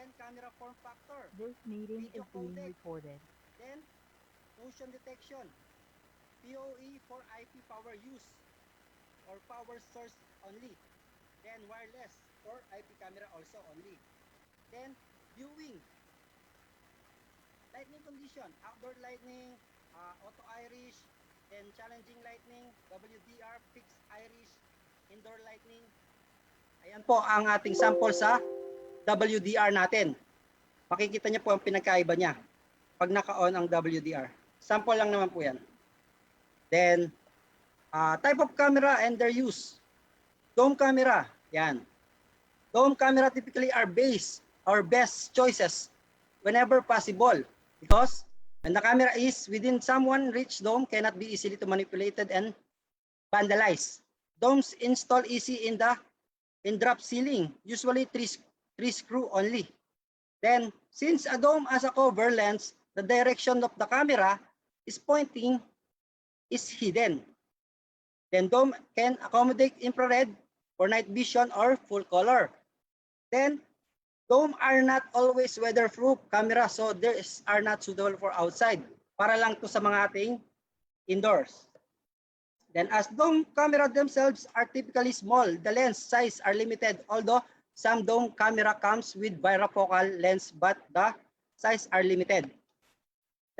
Then camera form factor, This meeting video is being codec, recorded. then motion detection, PoE for IP power use or power source only, then wireless or IP camera also only. Then viewing, lightning condition, outdoor lightning, auto iris, then challenging lightning, WDR, fixed iris, indoor lightning. Ayan po ang ating sample sa WDR natin. Makikita niyo po ang pinagkaiba niya pag naka-on ang WDR. Sample lang naman po yan. Then, type of camera and their use. Dome camera, yan. Dome camera typically are best choices whenever possible because when the camera is within someone reach dome cannot be easily to manipulated and vandalized. Domes install easy in drop ceiling, usually three screw only. Then, since a dome has a cover lens, the direction of the camera is pointing is hidden. Then dome can accommodate infrared for night vision or full color. Then, dome are not always weatherproof camera, so these are not suitable for outside. Para lang to sa mga ating indoors. Then as dome camera themselves are typically small, the lens size are limited, although some dome camera comes with birafocal lens but the size are limited.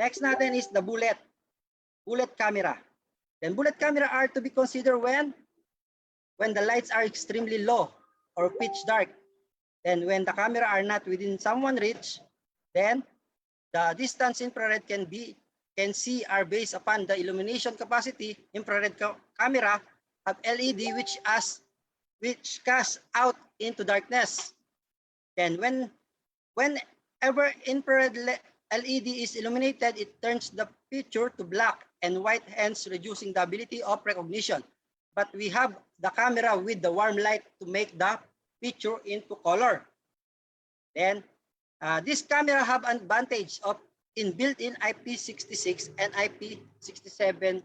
Next natin is the bullet camera. Then bullet camera are to be considered when the lights are extremely low or pitch dark. Then when the camera are not within someone reach, then the distance infrared can see are based upon the illumination capacity. Infrared camera have LED which casts out into darkness. Then whenever infrared LED is illuminated, it turns the picture to black and white, hence reducing the ability of recognition. But we have the camera with the warm light to make the picture into color. Then this camera have an advantage of built-in IP66 and IP67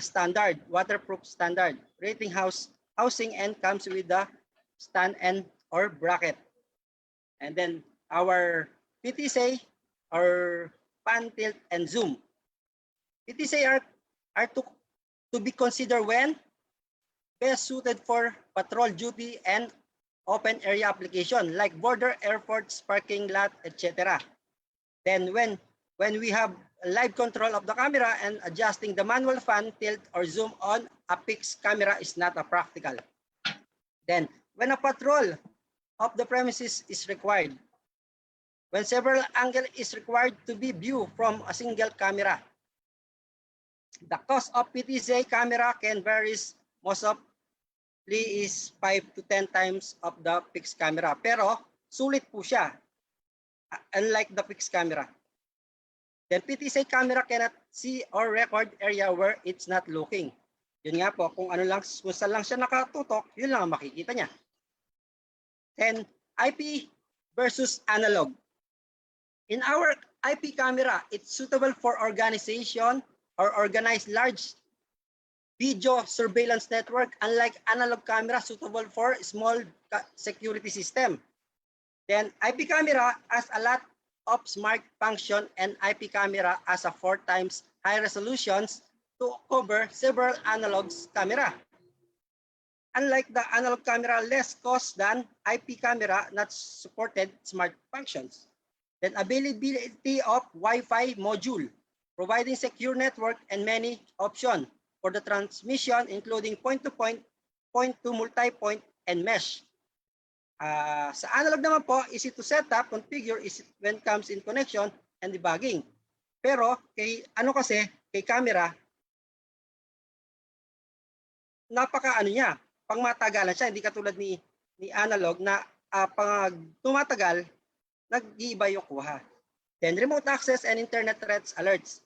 standard, waterproof standard, rating housing, and comes with the stand and or bracket. And then our PTSA or pan, tilt, and zoom. PTSA are to be considered when best suited for patrol duty and open area application like border, airports, parking lot, etc. Then when we have live control of the camera and adjusting the manual fan, tilt, or zoom on a fixed camera is not a practical. Then when a patrol of the premises is required, when several angles is required to be viewed from a single camera, the cost of PTSA camera can vary, most of is 5 to 10 times of the fixed camera. Pero sulit po siya, unlike the fixed camera. Then PTSA camera cannot see or record area where it's not looking. Yun nga po, kung saan lang siya nakatutok, yun lang ang makikita niya. Then IP versus analog. In our IP camera, it's suitable for organization or organized large video surveillance network, unlike analog camera suitable for small security system. Then IP camera has a lot of smart function, and IP camera has a 4 times high resolutions to cover several analog camera. Unlike the analog camera, less cost than IP camera not supported smart functions. Then availability of Wi-Fi module, providing secure network and many options for the transmission, including point-to-point, point-to-multi-point, and mesh. Sa analog naman po, easy to set up, configure when comes in connection and debugging. Pero kay camera, niya, pangmatagalan siya, hindi katulad ni analog na pag tumatagal, nag-iiba yung kuha. Then remote access and internet threats alerts.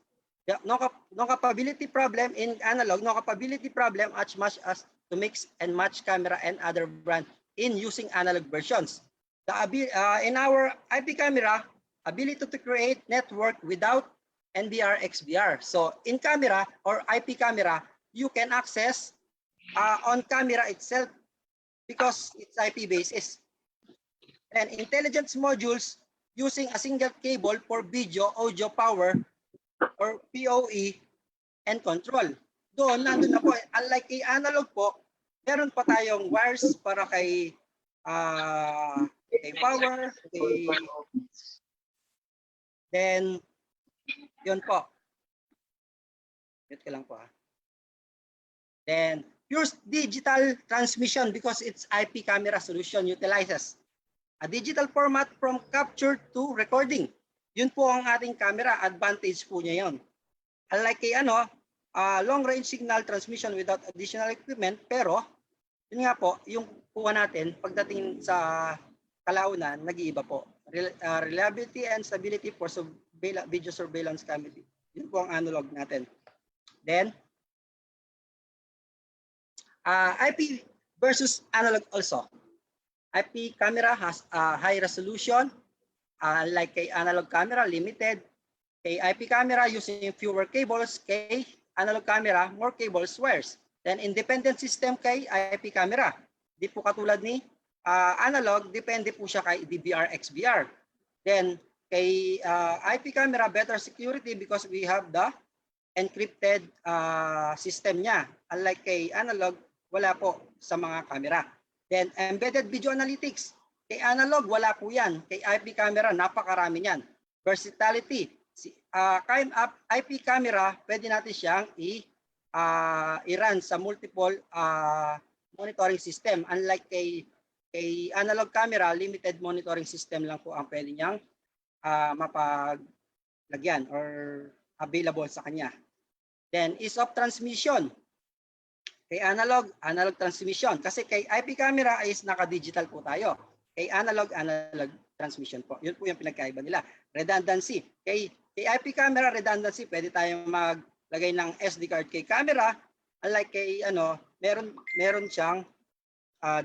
No capability problem in analog, no capability problem as much as to mix and match camera and other brand in using analog versions. In our IP camera, ability to create network without NVR XVR. So in camera or IP camera, you can access on camera itself because it's IP basis. And intelligence modules using a single cable for video, audio, power, or PoE and control. Doon, nandun na po. Unlike kay analog po, meron pa tayong wires para kay power, then yun po. Wait ka lang po. Then pure digital transmission, because it's IP camera solution utilizes a digital format from capture to recording. Yun po ang ating camera, advantage po niya yun. Unlike kay long range signal transmission without additional equipment, pero yun nga po, yung kuha natin pagdating sa kalaunan, nag-iiba po. Reliability and stability for video surveillance camera. Yun po ang analog natin. Then IP versus analog also. IP camera has a high resolution, like kay analog camera, limited. Kay IP camera, using fewer cables. Kay analog camera, more cables, wires. Then independent system kay IP camera. Di po katulad ni analog, depende po siya kay DVR, XVR. Then, kay IP camera, better security because we have the encrypted system niya. Unlike kay analog, wala po sa mga camera. Then, embedded video analytics. Kay analog, wala po yan. Kay IP camera, napakarami yan. Versatility. IP camera, pwede natin siyang i-run sa multiple monitoring system. Unlike kay analog camera, limited monitoring system lang po ang pwede niyang mapaglagyan or available sa kanya. Then, ease of transmission. Kay analog transmission. Kasi kay IP camera is naka-digital po tayo. Kay analog transmission po. Yun po yung pinagkaiba nila. Redundancy. Kay IP camera, redundancy, pwede tayong maglagay ng SD card kay camera. Unlike kay meron siyang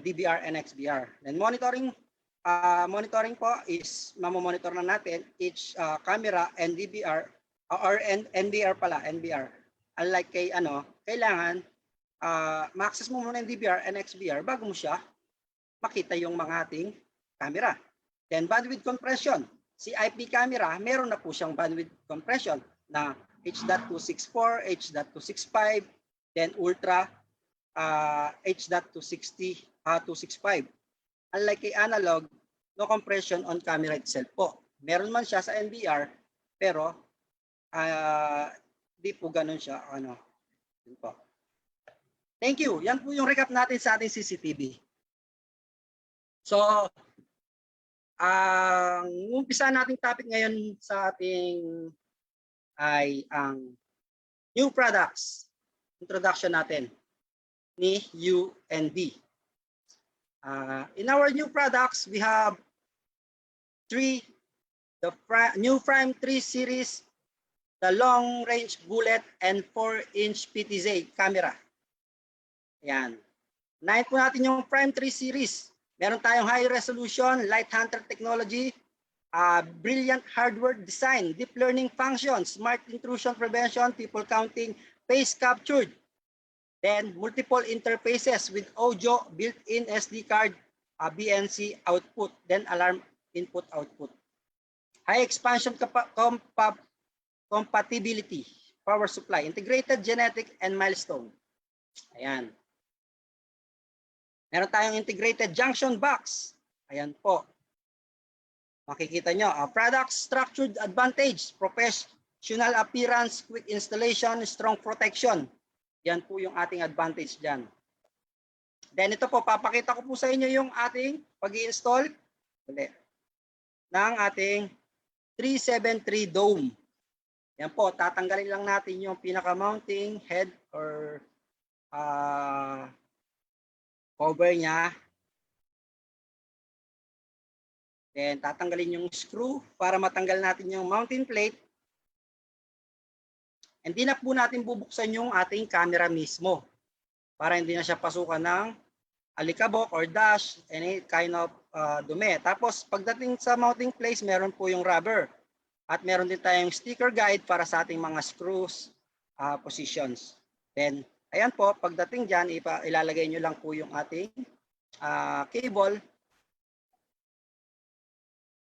DVR and XVR. Then monitoring po is mamomonitor na natin each camera and DVR or NVR pala, NVR. Unlike kay kailangan ma-access mo muna yung DVR and XVR bago mo siya makita yung mga ating camera. Then bandwidth compression. Si IP camera, meron na po siyang bandwidth compression na H.264, H.265, then ultra H.260, 265. Unlike kay analog, no compression on camera itself po. Meron man siya sa NVR, pero di po ganun siya. Yun po. Thank you. Yan po yung recap natin sa ating CCTV. So, ang umpisa nating topic ngayon sa ating ay ang new products. Introduction natin ni UNV. In our new products, we have the new Prime 3 series, the long-range bullet, and 4-inch PTZ camera. Ayan. Unahin po natin yung Prime 3 series. Meron tayong high resolution, light hunter technology, brilliant hardware design, deep learning functions, smart intrusion prevention, people counting, face captured. Then multiple interfaces with audio, built-in SD card, BNC output, then alarm input output. High expansion compatibility, power supply, integrated genetic and milestone. Ayan. Meron tayong integrated junction box. Ayan po. Makikita nyo. Product structured advantage, professional appearance, quick installation, strong protection. Yan po yung ating advantage dyan. Then ito po, papakita ko po sa inyo yung ating pag-i-install ng ating 373 dome. Yan po, tatanggalin lang natin yung pinaka-mounting head or cover niya. Then tatanggalin yung screw para matanggal natin yung mounting plate. Hindi na po natin bubuksan yung ating camera mismo para hindi na siya pasukan ng alikabok or dust, any kind of dumi. Tapos pagdating sa mounting place, meron po yung rubber. At meron din tayong sticker guide para sa ating mga screws positions. Then ayan po, pagdating dyan, ilalagay nyo lang po yung ating cable.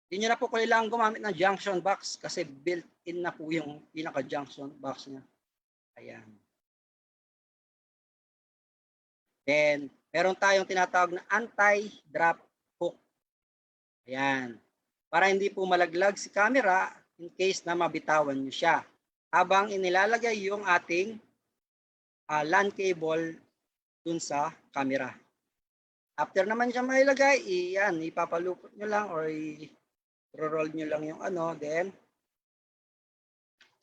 Hindi nyo na po kailangan gumamit ng junction box kasi built-in na po yung pinaka-junction box niya. Ayan. Then, meron tayong tinatawag na anti-drop hook. Ayan. Para hindi po malaglag si camera in case na mabitawan nyo siya. Habang inilalagay yung ating LAN cable dun sa camera. After naman siya mailagay, ipapalupot nyo lang or i-roll nyo lang yung then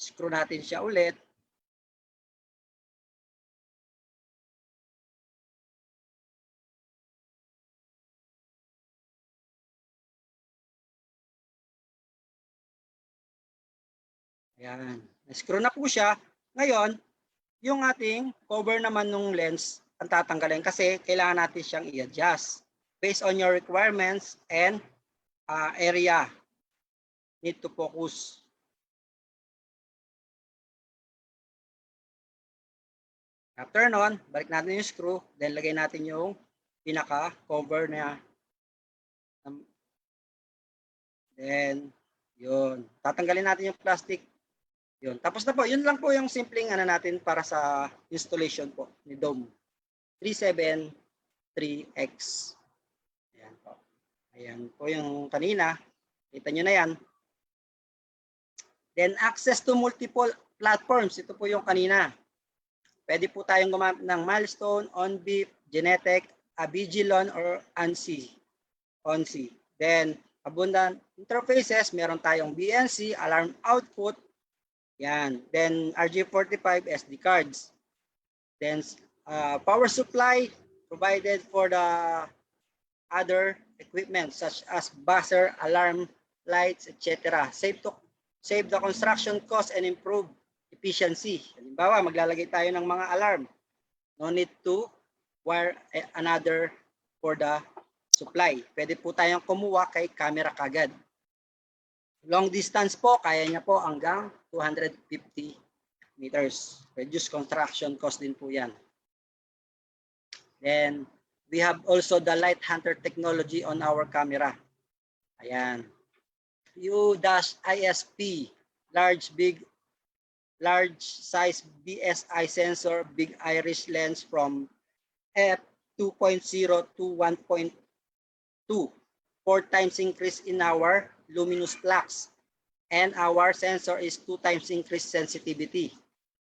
screw natin siya ulit. Ayan. Screw na po siya. Ngayon, yung ating cover naman ng lens ang tatanggalin kasi kailangan natin siyang i-adjust based on your requirements and area need to focus. After nun, balik natin yung screw, then lagay natin yung pinaka-cover na Then, yun. Tatanggalin natin yung plastic. Yun. Tapos na po, yun lang po yung simpleng ano natin para sa installation po ni Dome 373X. Ayan po. Ayan po yung kanina. Kita nyo na yan. Then, access to multiple platforms. Ito po yung kanina. Pwede po tayong gumamit ng Milestone, Unv, Genetic, Abigilon, or Unc. Then, abundant interfaces, meron tayong BNC, alarm output, yan. Then, RJ45 SD cards. Then, power supply provided for the other equipment such as buzzer, alarm, lights, etc. Save the construction cost and improve efficiency. Halimbawa, maglalagay tayo ng mga alarm. No need to wire another for the supply. Pwede po tayong kumuha kay camera kagad. Long distance po, kaya niya po hanggang 250 meters. Reduce construction cost din po yan. Then, we have also the light hunter technology on our camera. Ayan. U-ISP, large size BSI sensor, big iris lens from f2.0 to 1.2. 4 times increase in our luminous flux, and our sensor is 2 times increased sensitivity.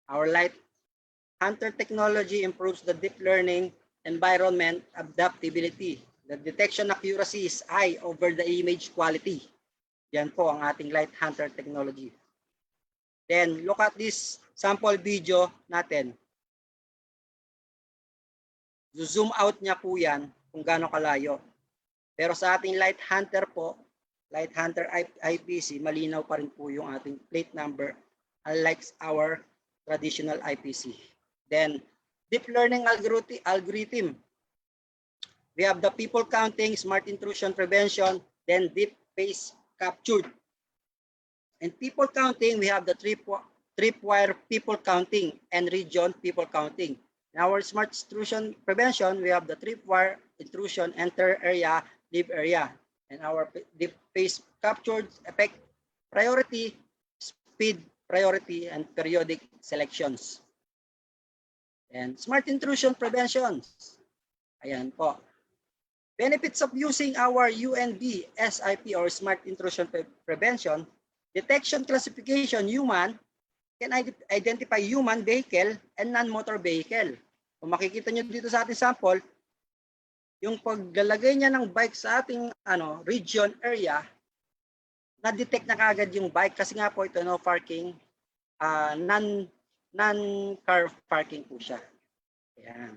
Our light hunter technology improves the deep learning environment adaptability. The detection accuracy is high over the image quality. Yan po ang ating light hunter technology. Then look at this sample video natin. Zoom out niya po yan kung gaano kalayo. Pero sa ating light hunter po, light hunter IPC, malinaw pa rin po yung ating plate number unlike our traditional IPC. Then, deep learning algorithm. We have the people counting, smart intrusion prevention, then deep face captured. And people counting, we have the tripwire people counting and region people counting. In our smart intrusion prevention, we have the tripwire intrusion, enter area, leave area. And our deep face captured effect priority, speed priority, and periodic selections. And smart intrusion preventions. Ayan po. Benefits of using our UNV SIP or smart intrusion prevention. Detection classification, human can identify human vehicle and non-motor vehicle. Kung makikita nyo dito sa ating sample, yung paglalagay niya ng bike sa ating region area, na-detect na kagad yung bike kasi nga po ito no parking, non-car parking po siya. Ayan.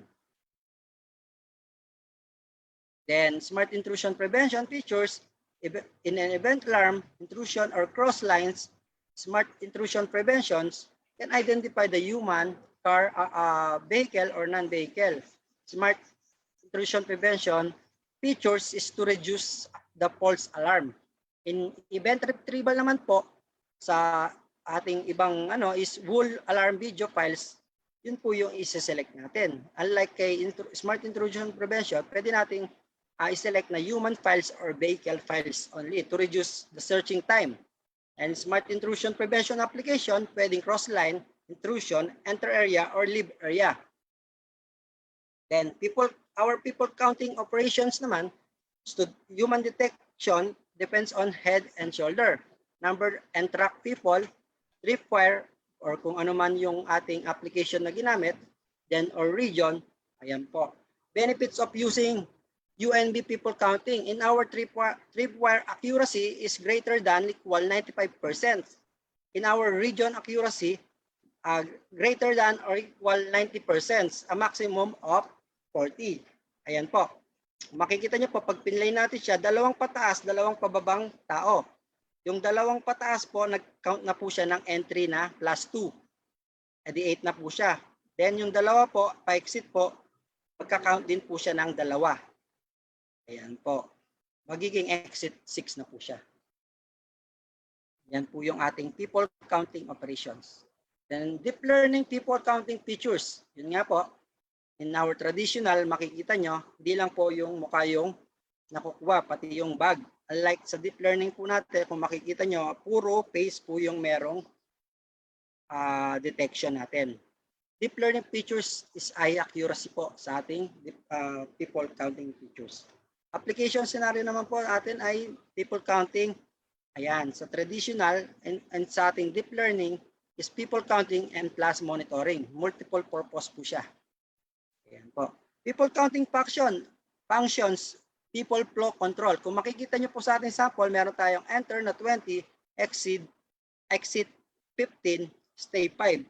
Then, smart intrusion prevention features in an event alarm, intrusion, or cross lines. Smart intrusion preventions can identify the human, car, vehicle, or non-vehicle. Smart intrusion prevention features is to reduce the false alarm. In event retrieval naman po, sa ating ibang is whole alarm video files, yun po yung isa-select natin. Unlike kay smart intrusion prevention, pwede nating i-select na human files or vehicle files only to reduce the searching time. And smart intrusion prevention application, pwedeng cross-line, intrusion, enter area, or leave area. Then our people counting operations naman, human detection depends on head and shoulder. Number and track people, tripwire, or kung ano man yung ating application na ginamit, then or region, ayan po. Benefits of using UNV people counting. In our tripwire accuracy is greater than equal 95%. In our region accuracy, greater than or equal 90%, a maximum of 40. Ayan po. Makikita nyo po, pag pinlay natin siya, dalawang pataas, dalawang pababang tao. Yung dalawang pataas po, nag-count na po siya ng entry na plus 2. Edi 8 na po siya. Then yung dalawa po, pa-exit po, magka-count din po siya ng dalawa. Ayan po. Magiging exit 6 na po siya. Yan po yung ating people counting operations. Then deep learning people counting features. Yun nga po. In our traditional, makikita nyo, hindi lang po yung mukha yung nakukuha, pati yung bag. Unlike sa deep learning po natin, kung makikita nyo, puro face po yung merong detection natin. Deep learning features is eye accuracy po sa ating people counting features. Application scenario naman po natin ay people counting. Ayan, sa traditional and sa ating deep learning is people counting and plus monitoring. Multiple purpose po siya. Ayan po. People counting functions, people flow control. Kung makikita nyo po sa ating sample, meron tayong enter na 20, exit 15, stay 5.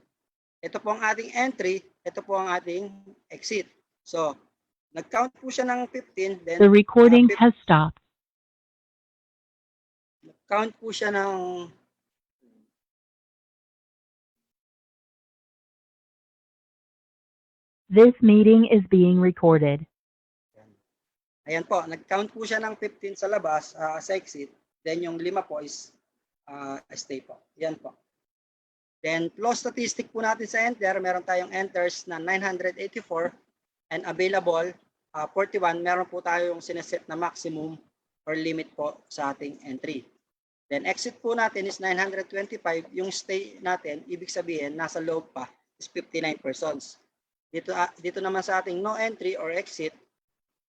Ito po ang ating entry, ito po ang ating exit. So, nag-count po siya ng 15, then The recording has stopped. Nag-count po siya ng This meeting is being recorded. Ayan po, nag-count po siya ng 15 sa labas, sa exit, then yung 5 po is stay po. Yan po. Then, flow statistic po natin sa enter, meron tayong enters na 984 and available 41. Meron po tayong sineset na maximum or limit po sa ating entry. Then, exit po natin is 925. Yung stay natin, ibig sabihin, nasa loob pa is 59 persons. Dito naman sa ating no entry or exit,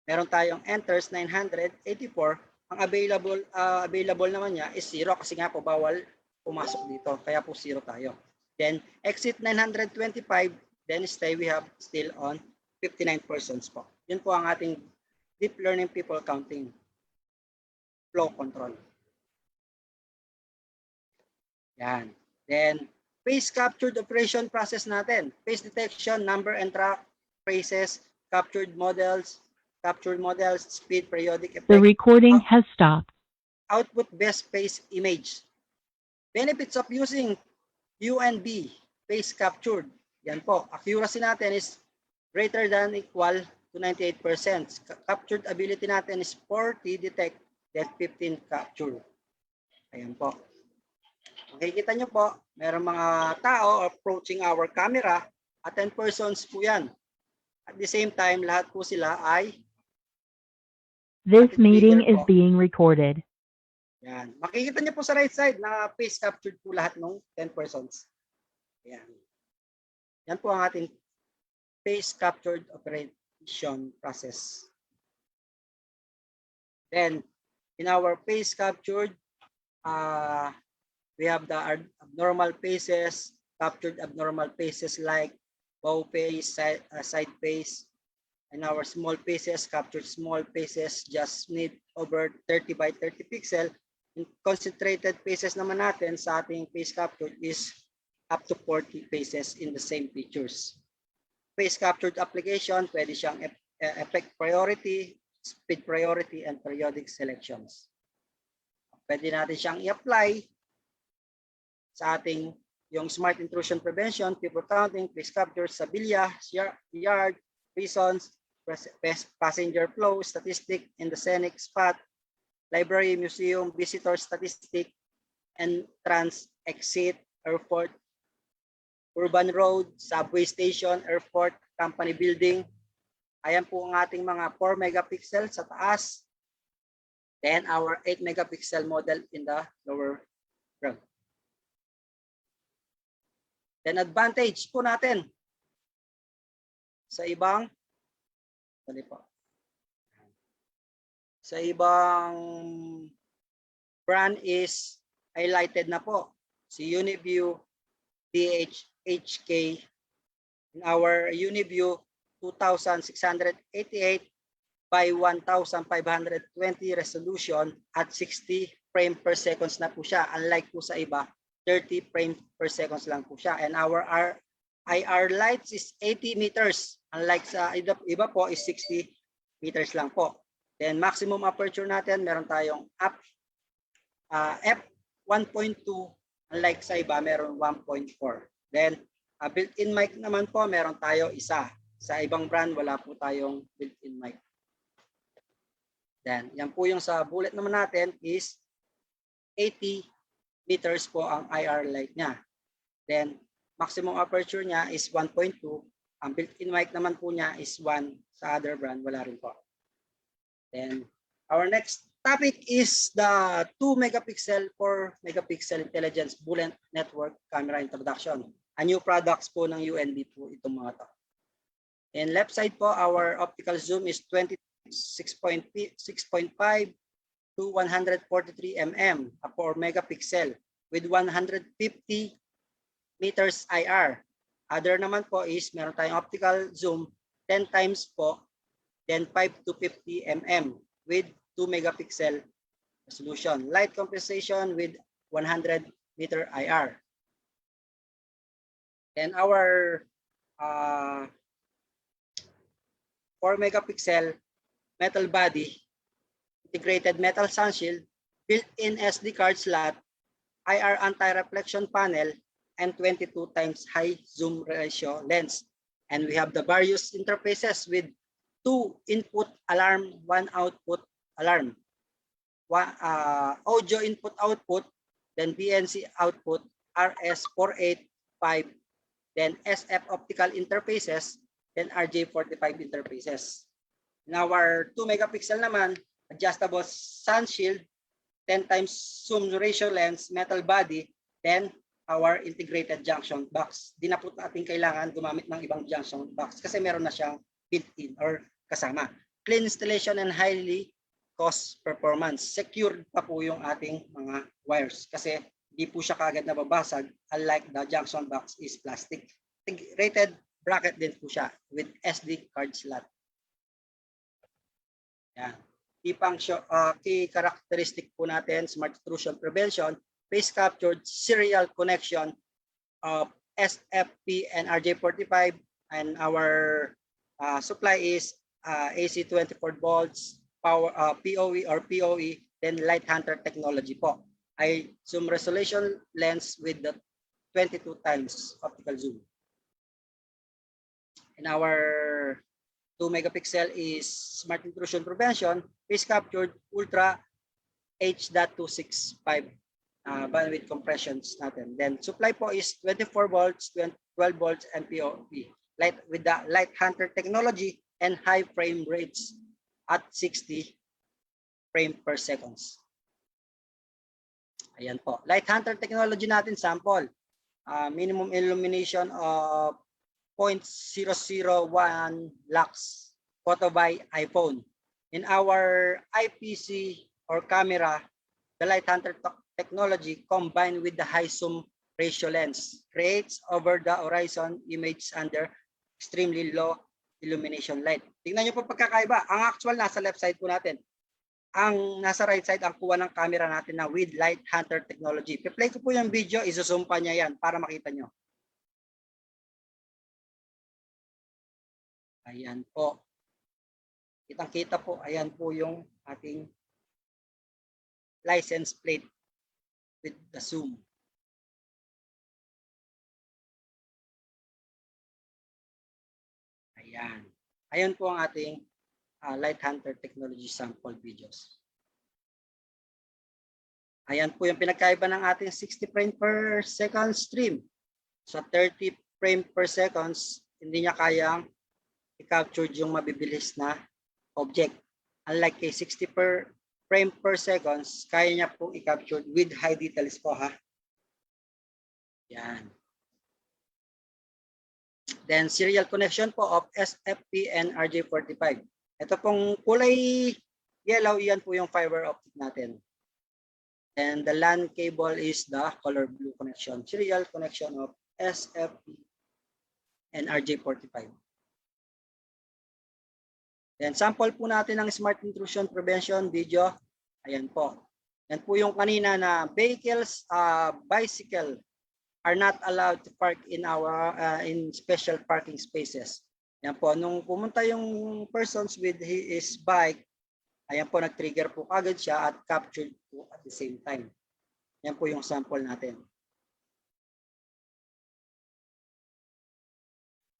meron tayong enters 984. Ang available naman niya is 0 kasi nga po bawal pumasok dito. Kaya po 0 tayo. Then exit 925. Then stay we have still on 59 persons po. Yun po ang ating deep learning people counting flow control. Yan. Then face captured operation process natin. Face detection, number and track, phrases, captured models, speed, periodic effect. The recording has stopped. Output best face image. Benefits of using Unv face captured. Yan po. Accuracy natin is greater than equal to 98%. Captured ability natin is 40 detect, then 15 capture. Ayan po. Makikita nyo po, mayroong mga tao approaching our camera at 10 persons po yan. At the same time, lahat po sila ay This meeting is being recorded. yan. Makikita niyo po sa right side na face captured po lahat ng 10 persons. Yan. Yan po ang ating face captured operation process. Then, in our face captured, we have the abnormal faces, captured abnormal faces like bow face, side face, and our small faces, captured small faces, just need over 30 by 30 pixel. In concentrated faces naman natin sa ating face captured is up to 40 faces in the same features. Face captured application, pwede siyang effect priority, speed priority, and periodic selections. Pwede natin siyang i-apply sa ating yung smart intrusion prevention, people counting, face capture, sa bilyas, yard, prisons, passenger flow, statistic in the scenic spot, library, museum, visitor statistic, entrance, exit, airport, urban road, subway station, airport, company building. Ayan po ang ating mga 4 megapixel sa taas. Then our 8 megapixel model in the lower ground. Then advantage po natin sa ibang sa ibang brand is highlighted na po. Si Uniview DHHK, in our Uniview 2688 by 1520 resolution at 60 frame per seconds na po siya. Unlike po sa iba, 30 frame per seconds lang po siya. And our IR lights is 80 meters. Unlike sa iba po is 60 meters lang po. Then maximum aperture natin, meron tayong f1.2. Unlike sa iba, meron 1.4. Then built-in mic naman po, meron tayo isa. Sa ibang brand, wala po tayong built-in mic. Then yan po yung sa bullet naman natin is 80 meters po ang IR light niya. Then maximum aperture niya is 1.2. Ang built-in mic naman po niya is 1. Sa other brand, wala rin po. Then our next topic is the 2 megapixel, 4 megapixel intelligence bullet network camera introduction. A new products po ng UNV po itong mga to. And left side po, our optical zoom is 26.5 to 143 mm, a 4 megapixel with 150 meters IR. Other naman po is meron tayong optical zoom 10 times po, then 5 to 50 mm with 2 megapixel resolution. Light compensation with 100 meter IR. Then our 4 megapixel metal body, integrated metal sun shield, built-in SD card slot, IR anti-reflection panel, and 22 times high zoom ratio lens. And we have the various interfaces with 2 input alarm, 1 output alarm, audio input output, then BNC output, RS485, then SF optical interfaces, then RJ45 interfaces. In our 2 megapixel naman, adjustable sun shield, 10 times zoom ratio lens, metal body, then our integrated junction box. Di na po natin kailangan gumamit ng ibang junction box kasi meron na siyang built-in or kasama. Clean installation and highly cost performance. Secured pa po yung ating mga wires kasi di po siya kagad nababasag, unlike the junction box is plastic. Rated bracket din po siya with SD card slot. Yan. Key characteristic po natin, smart intrusion prevention, face captured serial connection of SFP and RJ45, and our supply is AC 24 volts, power POE or POE, then Light Hunter technology po. Ay zoom resolution lens with the 22 times optical zoom. And our 2 megapixel is smart intrusion prevention, face captured ultra H.265 bandwidth compressions natin. Then supply po is 24 volts, 12 volts, and POV. Light with the Light Hunter technology and high frame rates at 60 frame per seconds. Ayan po. Light Hunter technology natin sample. Minimum illumination of 0.001 lux photo by iPhone. In our IPC or camera, the Light Hunter technology combined with the high zoom ratio lens creates over the horizon image under extremely low illumination light. Tingnan nyo po pagkakaiba. Ang actual nasa left side po natin. Ang nasa right side ang kuha ng camera natin na with Light Hunter technology. I-play ko po yung video, isusum pa niya yan para makita nyo. Ayan po. Kitang-kita po, ayan po yung ating license plate with the zoom. Ayan. Ayan po ang ating Light Hunter technology sample videos. Ayan po yung pinagkaiba ng ating 60 frame per second stream. Sa 30 frame per seconds, hindi niya kayang i-capture yung mabibilis na object. Unlike kay 60 frame per seconds, kaya niya pong i-capture with high details po ha. Yan. Then serial connection po of SFP and RJ45. Ito pong kulay yellow, yan po yung fiber optic natin. And the LAN cable is the color blue connection. Serial connection of SFP and RJ45. Then sample po natin ng smart intrusion prevention video. Ayan po. Yan po yung kanina na vehicles, bicycle are not allowed to park in our in special parking spaces. Yan po, nung pumunta yung persons with his bike, ayan po, nag-trigger po agad siya at captured po at the same time. Yan po yung sample natin.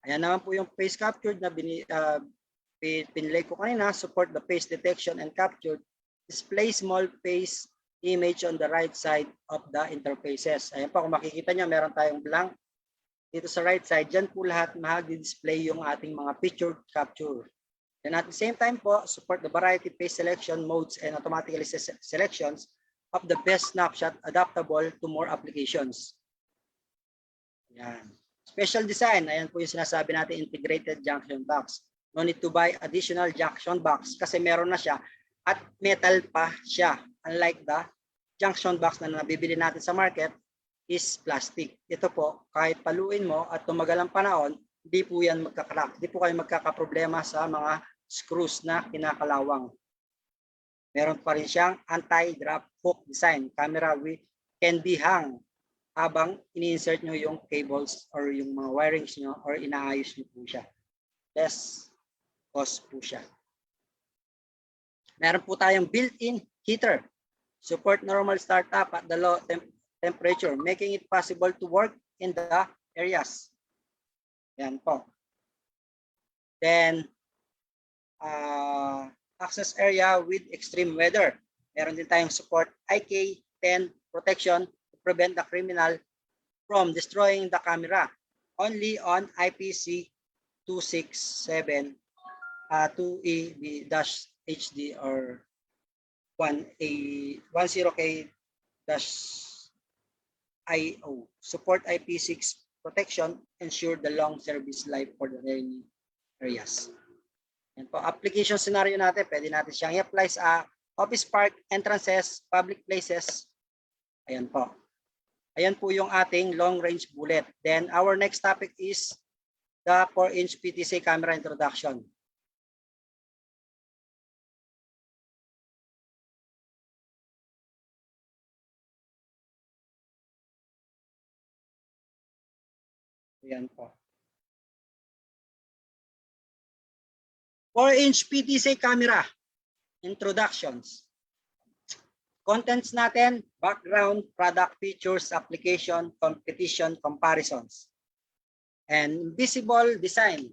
Ayan naman po yung face captured na pinilay ko kanina, support the face detection and capture, display small face image on the right side of the interfaces. Ayan po, kung makikita nyo, meron tayong blank. Dito sa right side, dyan po lahat mag-display yung ating mga picture capture. Then at the same time po, support the variety phase selection modes and automatically selections of the best snapshot adaptable to more applications. Yan. Special design, ayan po yung sinasabi natin, integrated junction box. No need to buy additional junction box kasi meron na siya at metal pa siya. Unlike the junction box na nabibili natin sa market is plastic. Ito po, kahit paluin mo at tumagal ang panahon, hindi po yan magkakrak. Hindi po kayo magkakaproblema sa mga screws na kinakalawang. Meron pa rin siyang anti-drop hook design. Camera can be hung habang ini-insert nyo yung cables or yung mga wirings nyo or inaayos nyo po siya. Less cost po siya. Meron po tayong built-in heater. Support normal startup at the low temperature, making it possible to work in the areas. Yan po. Then, access area with extreme weather. Meron din tayong support IK10 protection to prevent the criminal from destroying the camera. Only on IPC 267 2EB-HD or 10K-IO. Support IP6 protection, ensure the long service life for the rainy areas. Yan po, application scenario natin, pwede natin siyang i-apply sa office park, entrances, public places. Ayan po. Ayan po yung ating long range bullet. Then our next topic is the 4-inch PTC camera introduction. Ayan po. 4-inch PTC camera introductions. Contents natin, background, product features, application, competition, comparisons. And visible design.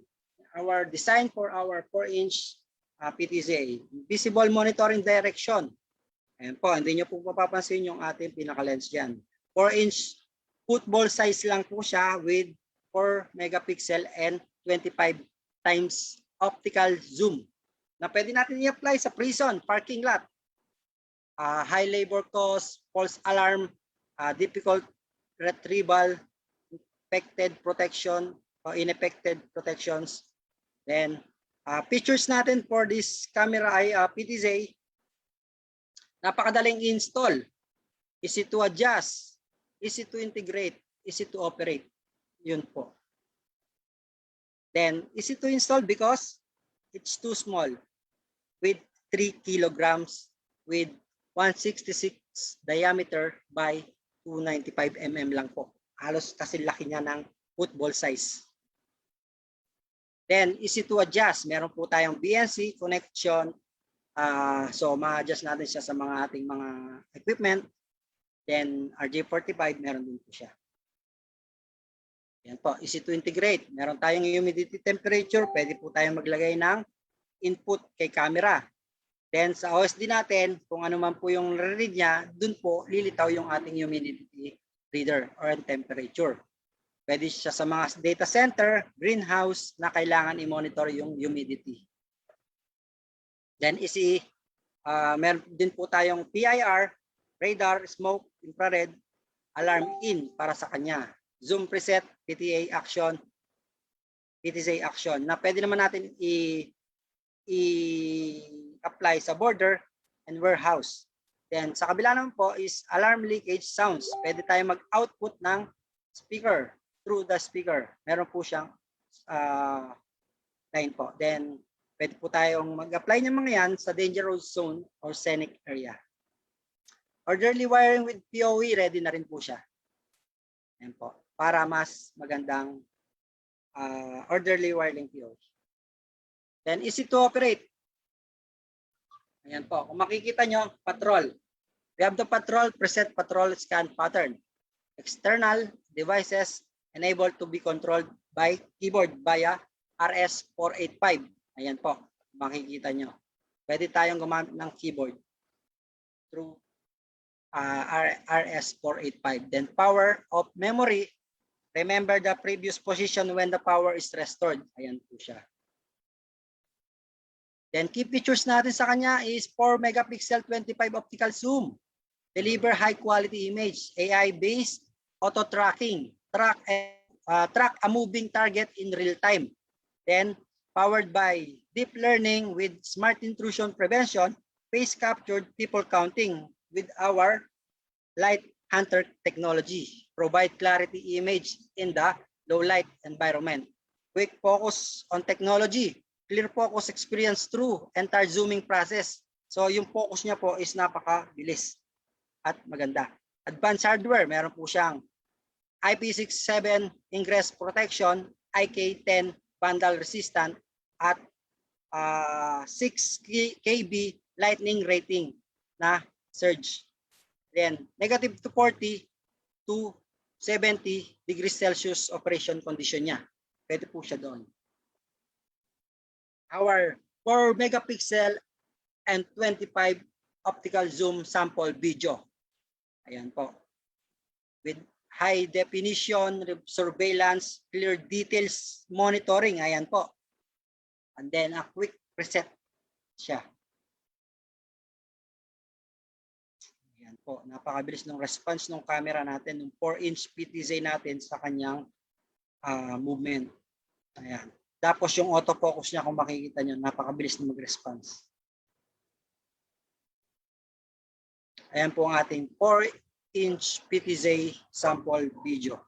Our design for our 4-inch PTC. Visible monitoring direction. Ayan po, hindi nyo po mapapansin yung ating pinaka-lens dyan. 4-inch football size lang po siya with 4 megapixel and 25 times optical zoom na pwede natin i-apply sa prison, parking lot, high labor cost, false alarm, difficult retrieval, affected protection, unaffected protections. Then, features natin for this camera ay PTZ, napakadaling install, easy to adjust, easy to integrate, easy to operate. Yun po. Then, easy to install because it's too small with 3 kilograms with 166 diameter by 295 mm lang po. Halos kasi laki niya ng football size. Then, easy to adjust. Meron po tayong BNC connection. So, ma-adjust natin siya sa mga ating mga equipment. Then, RJ45, meron din po siya. Yan po, easy to integrate. Meron tayong humidity temperature. Pwede po tayong maglagay ng input kay camera. Then sa OSD natin, kung ano man po yung read niya, dun po lilitaw yung ating humidity reader or temperature. Pwede siya sa mga data center, greenhouse na kailangan i-monitor yung humidity. Then easy, meron din po tayong PIR, radar, smoke, infrared, alarm in para sa kanya. Zoom preset, PTC action na pwede naman natin i-apply sa border and warehouse. Then sa kabila naman po is alarm leakage sounds. Pwede tayo mag-output ng speaker through the speaker. Meron po siyang line po. Then pwede po tayong mag-apply ng mga yan sa dangerous zone or scenic area. Orderly wiring with PoE, ready na rin po siya. Yan po. Para mas magandang orderly wiring PoE. Then easy to operate. Ayan po. Kung makikita nyo, patrol. We have the patrol, preset patrol scan pattern. External devices enabled to be controlled by keyboard via RS485. Ayan po. Makikita nyo. Pwede tayong gumamit ng keyboard through RS485. Then power of memory. Remember the previous position when the power is restored. Ayan po siya. Then key features natin sa kanya is 4 megapixel 25 optical zoom. Deliver high quality image, AI-based auto tracking, track a moving target in real time. Then powered by deep learning with smart intrusion prevention, face captured people counting with our light hunter technology. Provide clarity image in the low light environment. Quick focus on technology. Clear focus experience through entire zooming process. So yung focus niya po is napakabilis at maganda. Advanced hardware, meron po siyang IP67 ingress protection, IK10 vandal resistant, at 6 kb lightning rating na surge. Then negative to 40 to 70 degrees Celsius operation condition niya. Pwede po siya doon. Our 4 megapixel and 25 optical zoom sample video. Ayan po. With high definition surveillance, clear details monitoring. Ayan po. And then a quick preset siya. Ayan po. Napakabilis ng response ng camera natin, ng 4-inch PTZ natin sa kanyang movement. Ayan. Tapos yung autofocus niya, kung makikita niyo, napakabilis na mag-response. Ayan po ang ating 4-inch PTZ sample video.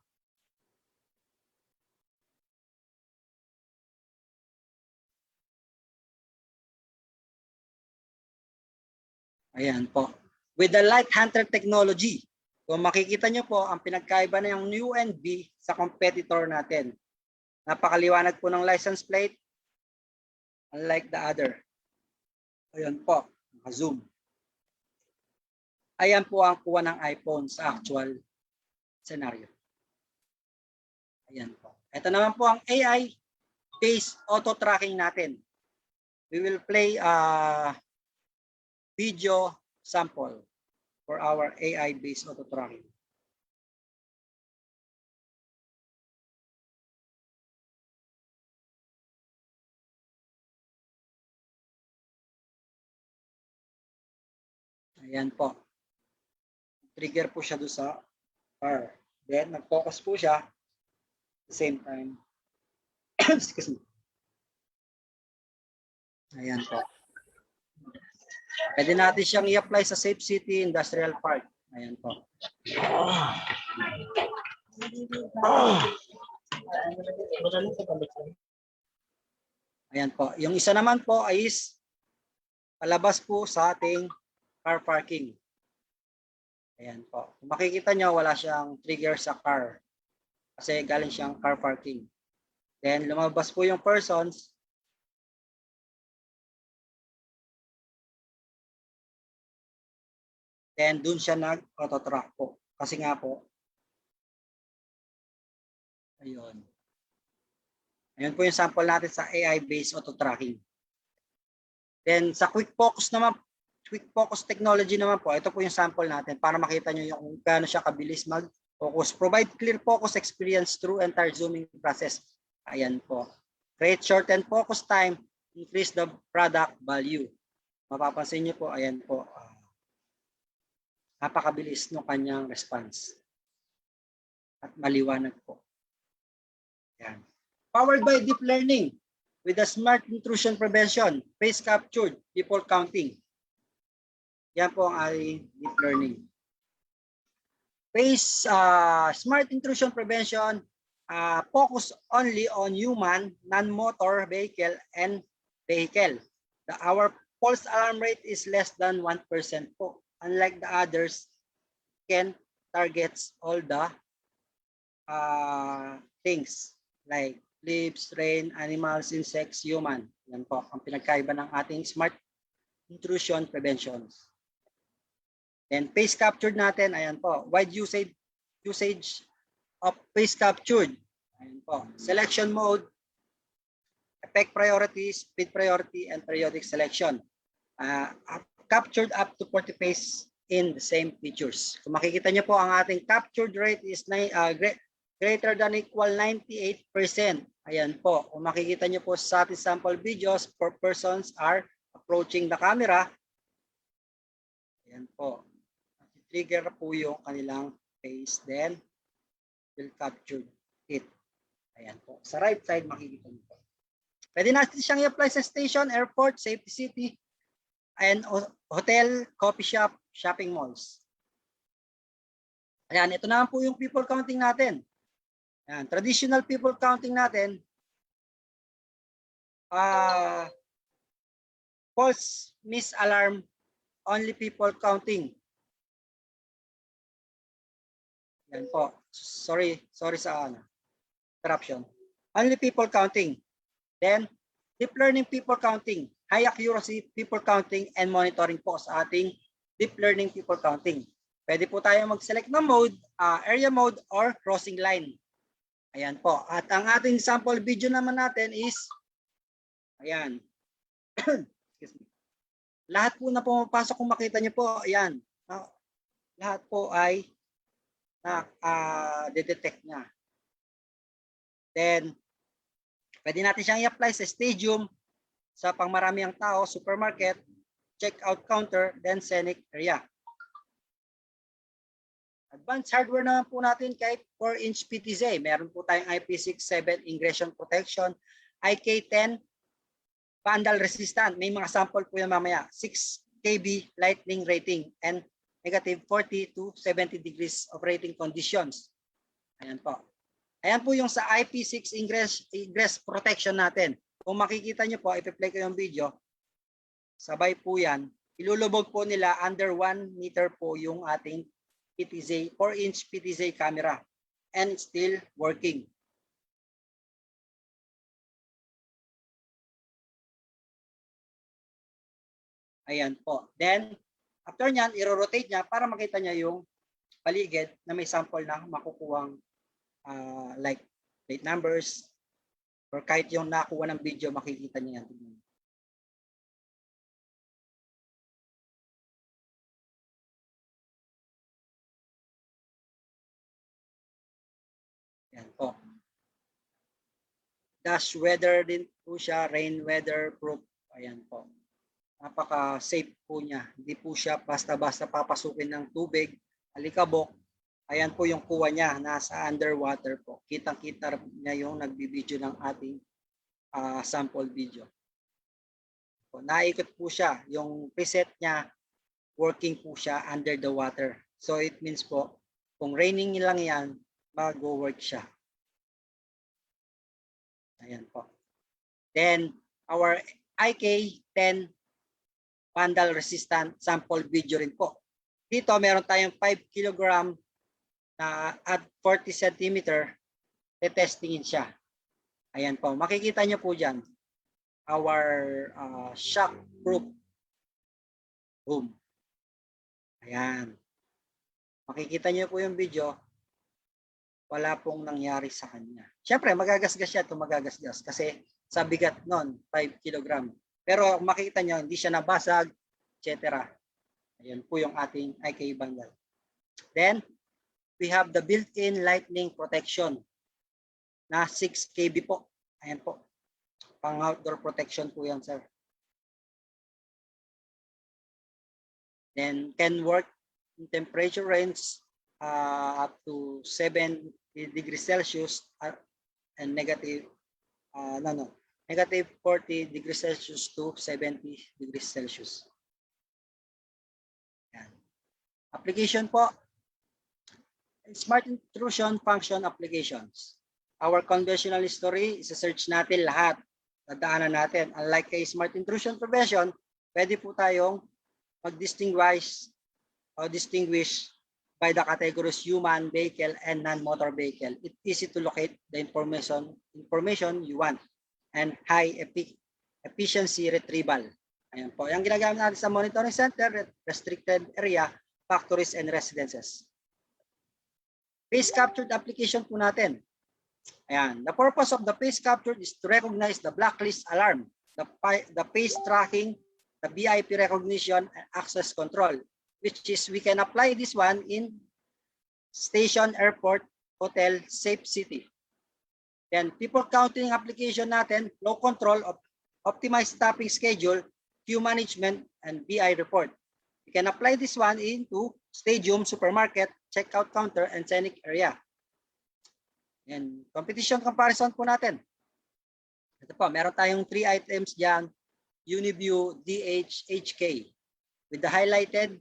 Ayan po. With the Light Hunter technology, kung makikita nyo po, ang pinagkaiba na yung Unv sa competitor natin. Napakaliwanag po ng license plate, unlike the other. Ayan po, naka-zoom. Ayan po ang kuha ng iPhone sa actual scenario. Ayan po. Ito naman po ang AI-based auto tracking natin. We will play a video sample for our AI-based auto tracking. Ayan po. Trigger po siya doon sa car. Then, nag-focus po siya at the same time. Excuse me. Ayan po. Pwede natin siyang i-apply sa Safe City Industrial Park. Ayan po. Ayan po. Yung isa naman po ay palabas po sa ating car parking. Ayan po. Kung makikita nyo, wala siyang trigger sa car. Kasi galing siyang car parking. Then lumabas po yung persons. Then dun siya nag-auto-track po. Kasi nga po, ayun. Ayun po yung sample natin sa AI-based auto-tracking. Then sa quick focus naman, quick focus technology naman po, ito po yung sample natin para makita nyo yung gaano siya kabilis mag-focus. Provide clear focus experience through entire zooming process. Ayan po. Create shortened focus time, increase the product value. Mapapansin nyo po, ayan po. Napakabilis ng kanyang response. At maliwanag po. Ayan. Powered by deep learning with a smart intrusion prevention, face captured, people counting. Yan po ang ating deep learning. Face smart intrusion prevention, focus only on human, non-motor vehicle and vehicle. Our false alarm rate is less than 1% po. Unlike the others, can targets all the things like leaves, rain, animals, insects, human. Yan po ang pinagkaiba ng ating smart intrusion prevention. Then face captured natin, ayan po. Wide usage of face captured. Ayan po. Selection mode, effect priority, speed priority, and periodic selection. Captured up to 40 face in the same features. Kung makikita niyo po, ang ating captured rate is greater than equal 98%. Ayan po, kung makikita nyo po sa ating sample videos, 4 persons are approaching the camera. Ayan po. Trigger po yung kanilang face, then will capture it. Ayan po. Sa right side, makikita nyo po. Pwede natin siyang i-apply sa station, airport, safety city, and hotel, coffee shop, shopping malls. Ayan, ito naman po yung people counting natin. Ayan, traditional people counting natin, false misalarm, only people counting. Yan po. Sorry sa interruption. Only people counting. Then, deep learning people counting, high accuracy people counting, and monitoring po sa ating deep learning people counting. Pwede po tayo mag-select ng mode, area mode, or crossing line. Ayan po. At ang ating sample video naman natin is, ayan. Lahat po na pumapasok kung makita nyo po, ayan. Lahat po ay na-detect niya. Then, pwede natin siyang i-apply sa stadium, sa pangmaramiang tao, supermarket, checkout counter, then scenic area. Advanced hardware naman po natin kahit 4-inch PTZ. Meron po tayong IP67 ingression protection, IK10 vandal resistant. May mga sample po yan mamaya. 6 kb lightning rating and negative 40 to 70 degrees of rating conditions. Ayan po. Ayan po yung sa IP6 ingress protection natin. Kung makikita nyo po, ipi-play ko yung video, sabay po yan. Ilulubog po nila under 1 meter po yung ating PTZ, 4-inch PTZ camera, and it's still working. Ayan po. Then, after nyan, i-rotate niya para makita niya yung paligid na may sample na makukuhang like plate numbers, or kahit yung nakuha ng video, makikita niya yan. Yan po. Dash weather din po siya, rain weather proof. Ayan po. Napaka-safe po niya. Hindi po siya basta-basta papasukin ng tubig, alikabok. Ayan po yung kuha niya, nasa underwater po. Kitang-kita niya yung nagbibideo ng ating sample video. So, naikot po siya. Yung preset niya, working po siya under the water. So it means po, kung raining lang yan, mag-work siya. Ayan po. Then, our IK10 vandal resistant sample video rin po. Dito, meron tayong 5 kg na at 40 cm, testingin siya. Ayan po. Makikita nyo po dyan, our shock proof. Boom. Ayan. Makikita nyo po yung video, wala pong nangyari sa kanya. Siyempre, magagasgas siya ito, magagasgas. Kasi sa bigat nun, 5 kg. Pero makikita nyo, hindi siya nabasag, etc. Ayan po yung ating IK vandal. Then, we have the built-in lightning protection na 6 kb po. Ayan po. Pang outdoor protection po yan, sir. Then, can work in temperature range up to 7 degrees Celsius and negative, negative 40 degrees Celsius to 70 degrees Celsius. Yan. Application po, smart intrusion function applications. Our conventional history, isa-search natin lahat. Dadaanan natin. Unlike kay smart intrusion prevention, pwede po tayong mag-distinguish by the categories human, vehicle, and non-motor vehicle. It's easy to locate the information you want and high efficiency retrieval. Ayan po. Yung ginagamit natin sa monitoring center, restricted area, factories, and residences. Face captured application po natin. Ayan. The purpose of the face captured is to recognize the blacklist alarm, the face tracking, the BIP recognition, and access control, which is we can apply this one in station, airport, hotel, safe city. Then people counting application natin, flow control, optimized staffing schedule, queue management, and BI report. You can apply this one into stadium, supermarket, checkout counter, and scenic area. And competition comparison po natin. Ito po, meron tayong 3 items dyan, Uniview, DH, HK. With the highlighted,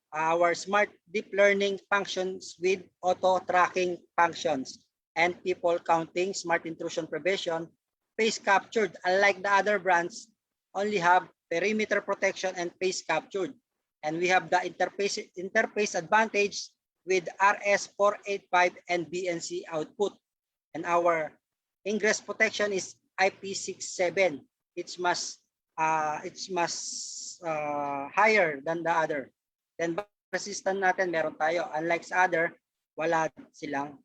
our smart deep learning functions with auto tracking functions and people counting, smart intrusion prevention, face captured. Unlike the other brands, only have perimeter protection and face captured. And we have the interface advantage with RS485 and BNC output. And our ingress protection is IP67. It's much higher than the other. Then resistance natin meron tayo. Unlike sa other, wala silang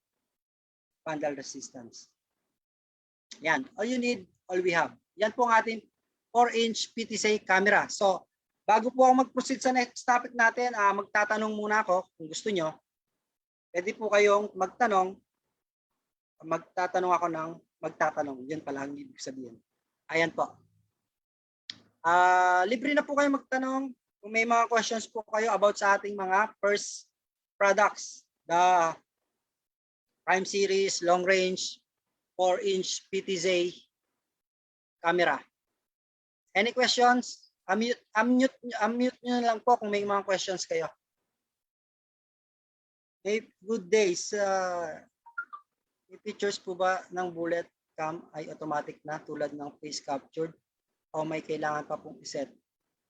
vandal resistance. Yan. All you need, all we have. Yan po ang ating 4-inch PTC camera. So, bago po ako mag-proceed sa next topic natin, magtatanong muna ako kung gusto nyo. Pwede po kayong magtanong. Magtatanong ako ng magtatanong. Yan pala ang ibig sabihin. Ayan po. Libre na po kayo magtanong. Kung may mga questions po kayo about sa ating mga first products, the Prime Series, long range, 4-inch PTZ camera. Any questions? Unmute nyo lang po kung may mga questions kayo. Hey, good days. May features po ba ng bullet cam ay automatic na tulad ng face captured o may kailangan pa pong iset?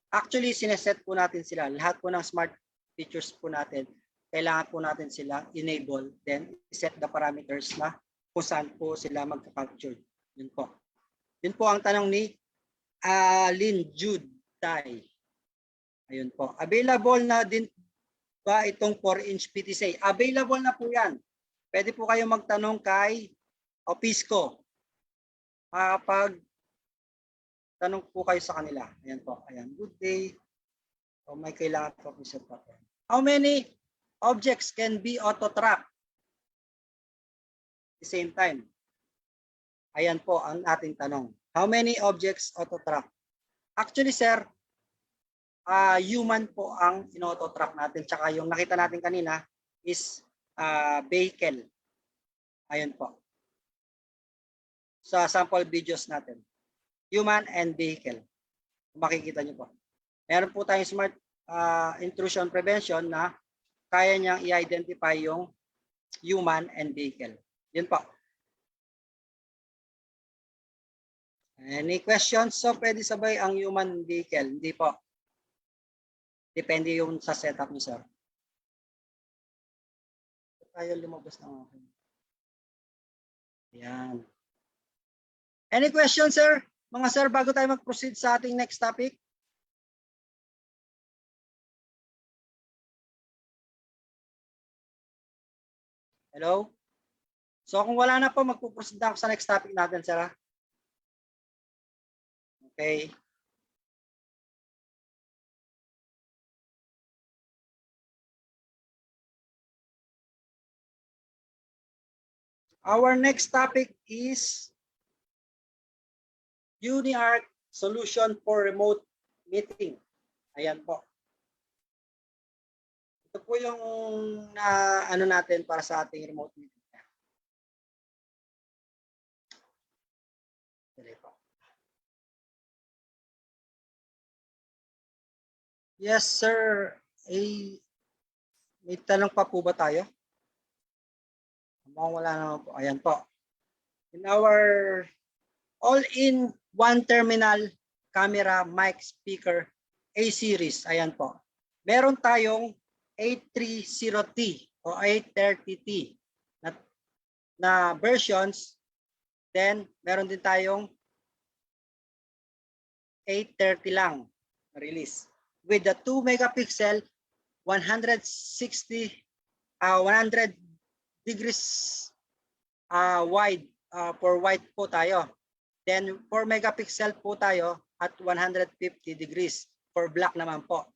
Actually, sineset po natin sila. Lahat po ng smart features po natin, kailangan po natin sila enable, then set the parameters na kung saan po sila magka-capture. Yun po. Yun po ang tanong ni Lynn Jude Tai. Ayun po. Available na din ba itong 4-inch PTC? Available na po yan. Pwede po kayo magtanong kay Opisco. Tanong po kayo sa kanila. Ayan po. Ayan. Good day. So, may kailangan po po set up. How many objects can be auto-track at the same time? Ayan po ang ating tanong. How many objects auto-track? Actually, sir, human po ang in-auto-track natin. Tsaka yung nakita natin kanina is vehicle. Ayun po. Sa sample videos natin. Human and vehicle. Makikita nyo po. Meron po tayong smart intrusion prevention na kaya niyang i-identify yung human and vehicle. Yun po. Any questions? So, pwede sabay ang human vehicle? Hindi po. Depende yung sa setup niyo, sir. Tayo lumabas ng akin. Ayan. Any questions, sir? Mga sir, bago tayo mag-proceed sa ating next topic? Hello? So kung wala na po, magpo-proceed na ako sa next topic natin, sir. Okay. Our next topic is UniArc solution for remote meeting. Ayan po. Ito po yung ano natin para sa ating remote meeting. Yes, sir. May tanong pa po ba tayo? Wala naman po. Ayan po. In our all-in one terminal camera, mic, speaker, A-series. Ayan po. Meron tayong 830T o 830T na versions. Then, meron din tayong 830 lang na release. With the 2 megapixel, 100 degrees wide for wide po tayo. Then 4 megapixel po tayo at 150 degrees for black naman po.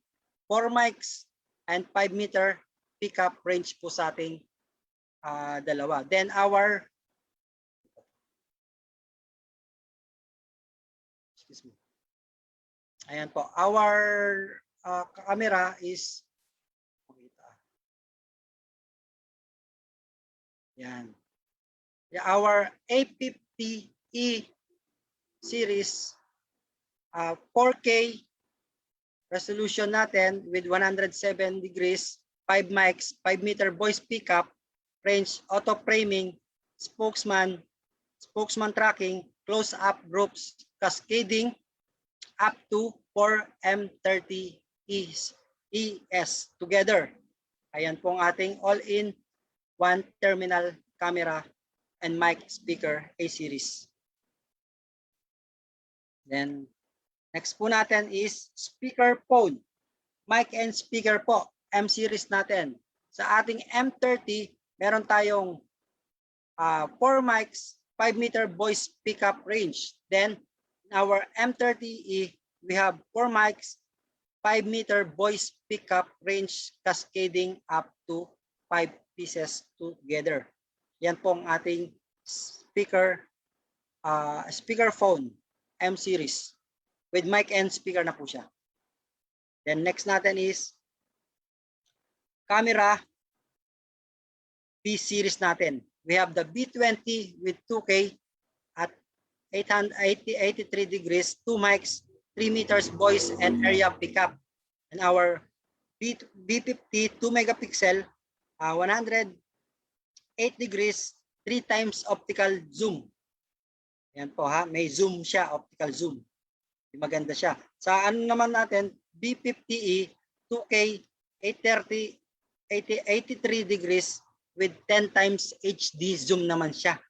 4 mics and 5 meter pickup range po sa ating dalawa. Then our Excuse me. Ayan po. Our camera is yan. Our A50E series 4K resolution natin with 107 degrees, 5 mics, 5 meter voice pickup, range auto framing, spokesman tracking, close-up groups, cascading up to 4M30 ES together. Ayan po ang ating all-in one terminal camera and mic speaker A-series. Then, next po natin is speaker phone. Mic and speaker po, M-series natin. Sa ating M30, meron tayong 4 mics, 5 meter voice pickup range. Then, in our M30E, we have 4 mics, 5 meter voice pickup range cascading up to 5 pieces together. Yan po ang ating speaker phone M-series with mic and speaker na po siya. Then next natin is camera B-series natin. We have the B20 with 2K at 83 degrees, 2 mics, 3 meters voice and area pickup. And our B50 2 megapixel, 108 degrees, 3 times optical zoom. Yan po ha, may zoom siya, optical zoom. Maganda siya. Sa ano naman natin, B50E 2K 83 degrees with 10 times HD zoom naman siya.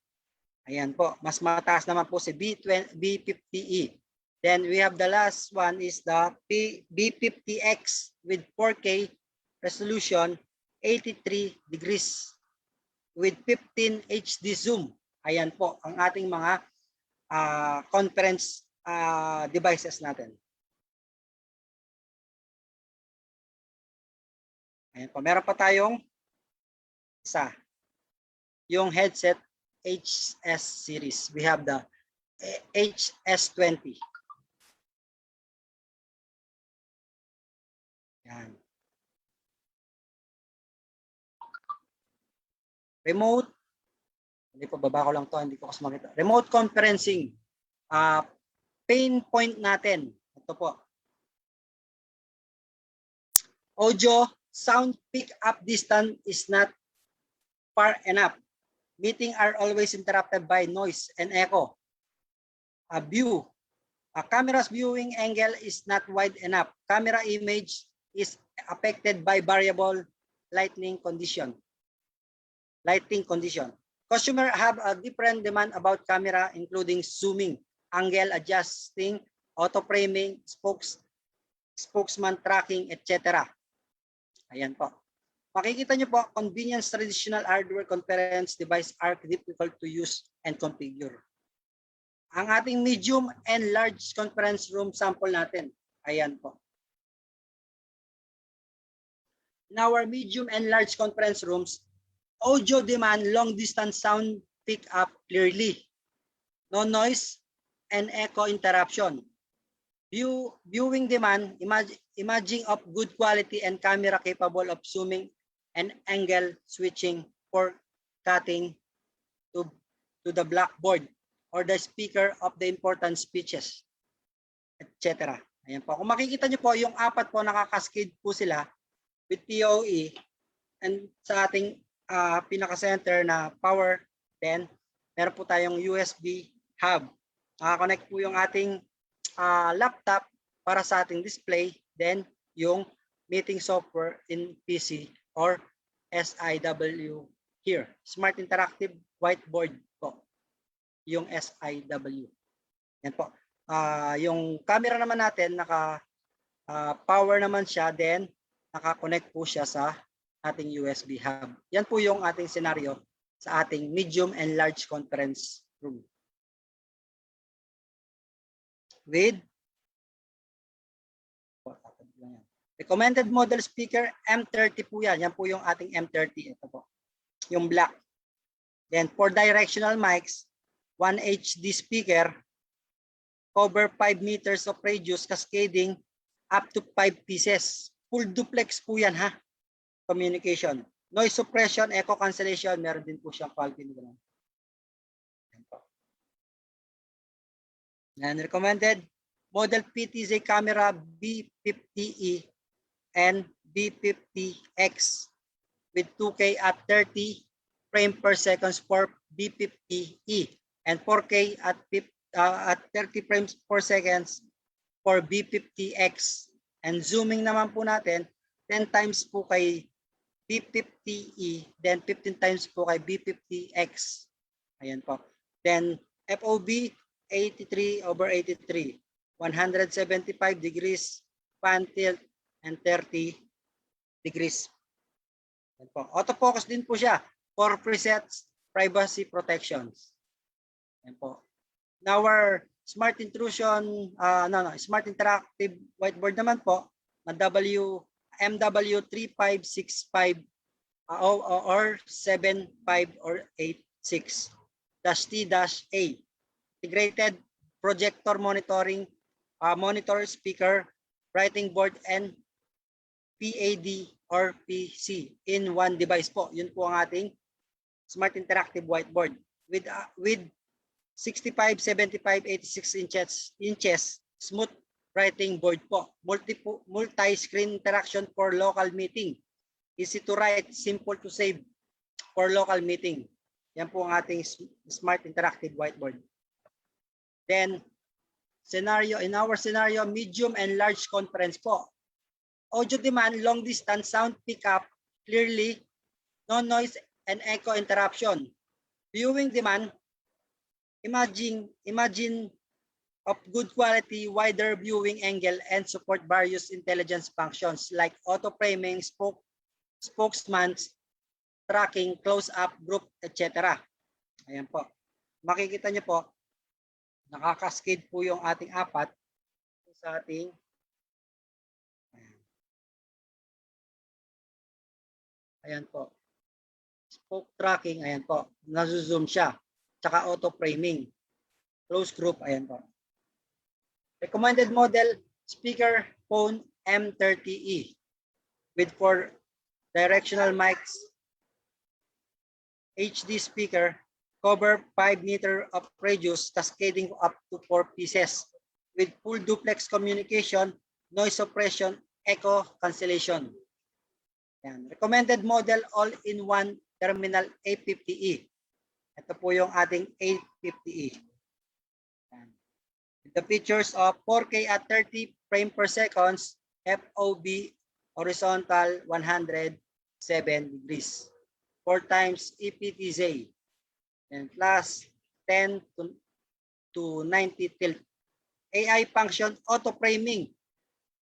Ayan po, mas mataas naman po si B50E. Then we have the last one is the B50X with 4K resolution, 83 degrees with 15 HD zoom. Ayan po ang ating mga conference devices natin. Ayan po, meron pa tayong isa, yung headset HS series. We have the HS20. Yan. Remote, hindi po, baba ko lang to, hindi ko kasi makita. Remote conferencing. Pain point natin. Ito po. Audio, sound pick up distance is not far enough. Meetings are always interrupted by noise and echo. A camera's viewing angle is not wide enough. Camera image is affected by variable lighting condition. Customers have a different demand about camera, including zooming, angle adjusting, auto framing, spokesman tracking, etc. Ayan po. Makikita nyo po, convenience traditional hardware conference device are difficult to use and configure. Ang ating medium and large conference room sample natin. Ayan po. In our medium and large conference rooms, audio demand long distance sound pick up clearly. No noise and echo interruption. Viewing demand, imaging of good quality and camera capable of zooming and angle switching for cutting to the blackboard or the speaker of the important speeches, etc. Ayan po. Kung makikita nyo po, yung apat po nakakascade po sila with PoE and sa ating pinaka-center na power, then meron po tayong USB hub. Nakakonect po yung ating laptop para sa ating display, then yung meeting software in PC or SIW here. Smart Interactive Whiteboard po. Yung SIW. Yan po. Yung camera naman natin, naka-power naman siya, then naka-connect po siya sa ating USB hub. Yan po yung ating scenario sa ating medium and large conference room. With recommended model speaker, M30 po yan. Yan po yung ating M30. Ito po. Yung black. Then for directional mics, 1 HD speaker, cover 5 meters of radius, cascading up to 5 pieces. Full duplex po yan ha, communication. Noise suppression, echo cancellation, meron din po siyang quality control. And recommended model PTZ camera B50E and B50X with 2K at 30 frame per seconds for B50E and 4K at 30 frames per seconds for B50X. And zooming naman po natin, 10 times po kay B50E, then 15 times po kay B50X. Ayan po. Then FOV 83/83, 175 degrees pan tilt and 30 degrees. Ayan po. Autofocus din po siya for presets, privacy protections. Ayan po. Now our smart intrusion, smart interactive whiteboard naman po na MW3565 or 75 or 86-T-A. Integrated projector monitoring, monitor speaker, writing board, and PAD or PC in one device po. Yun po ang ating smart interactive whiteboard with 65, 75, 86 inches smooth writing board po. Multi-screen interaction for local meeting. Easy to write, simple to save for local meeting. Yan po ang ating smart interactive whiteboard. Then, in our scenario, medium and large conference po. Audio demand, long distance, sound pickup, clearly, no noise and echo interruption. Viewing demand, imagine of good quality, wider viewing angle, and support various intelligence functions like auto framing, spokesman, tracking, close-up, group, etc. Ayan po. Makikita niyo po, nakakaskade po yung ating apat sa ating ayan po. Spoke tracking, ayan po. Nazo-zoom siya. Tsaka auto framing. Close group, ayan po. Recommended model, speaker phone M30E with 4 directional mics, HD speaker, cover 5 meter of radius, cascading up to 4 pieces with full duplex communication, noise suppression, echo cancellation. Yan. Recommended model all-in-one terminal A50E. Ito po yung ating A50E. Yan. The features of 4K at 30 frame per seconds, FOV horizontal 107 degrees. 4 times EPTZ. And plus 10 to 90 tilt. AI function auto framing,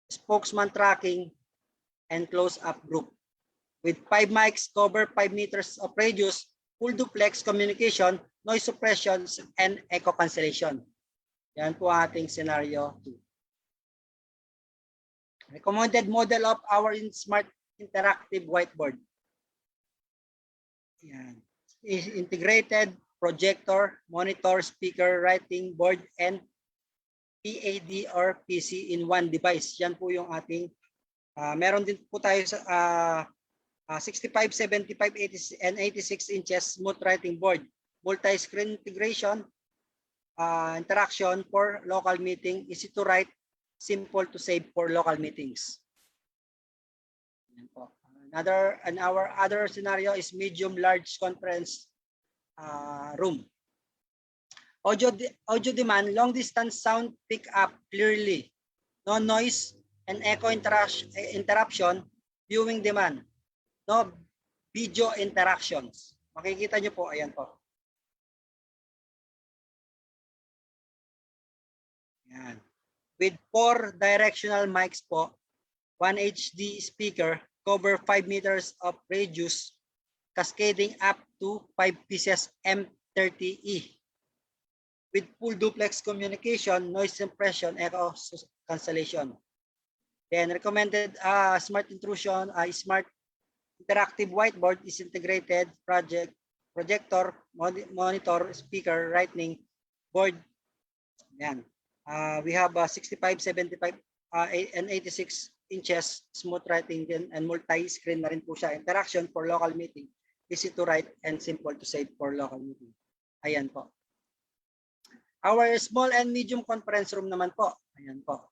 spokesman tracking, and close-up group. With 5 mics, cover 5 meters of radius, full duplex communication, noise suppression, and echo cancellation. Yan po ating scenario 2. Recommended model of our smart interactive whiteboard. Yan. Integrated projector, monitor, speaker, writing board, and PAD or PC in one device. Yan po yung ating, meron din po tayo sa 65, 75, 80, and 86 inches smooth writing board. Multi-screen integration, interaction for local meeting, easy to write, simple to save for local meetings. Yan po. Our other scenario is medium-large conference room. Audio demand, long distance sound pick up clearly, no noise and echo interruption, viewing demand, no video interactions. Makikita nyo po, ayan po. Yan. With 4 directional mics po, 1 HD speaker, cover 5 meters of radius, cascading up to 5 pieces M30E. With full duplex communication, noise suppression, echo cancellation. Then recommended smart intrusion, smart interactive whiteboard is integrated projector, monitor, speaker, writing board. Yan. We have 65, 75, and 86 inches smooth writing din, and multi-screen na rin po siya. Interaction for local meeting. Easy to write and simple to save for local meeting. Ayan po. Our small and medium conference room naman po. Ayan po.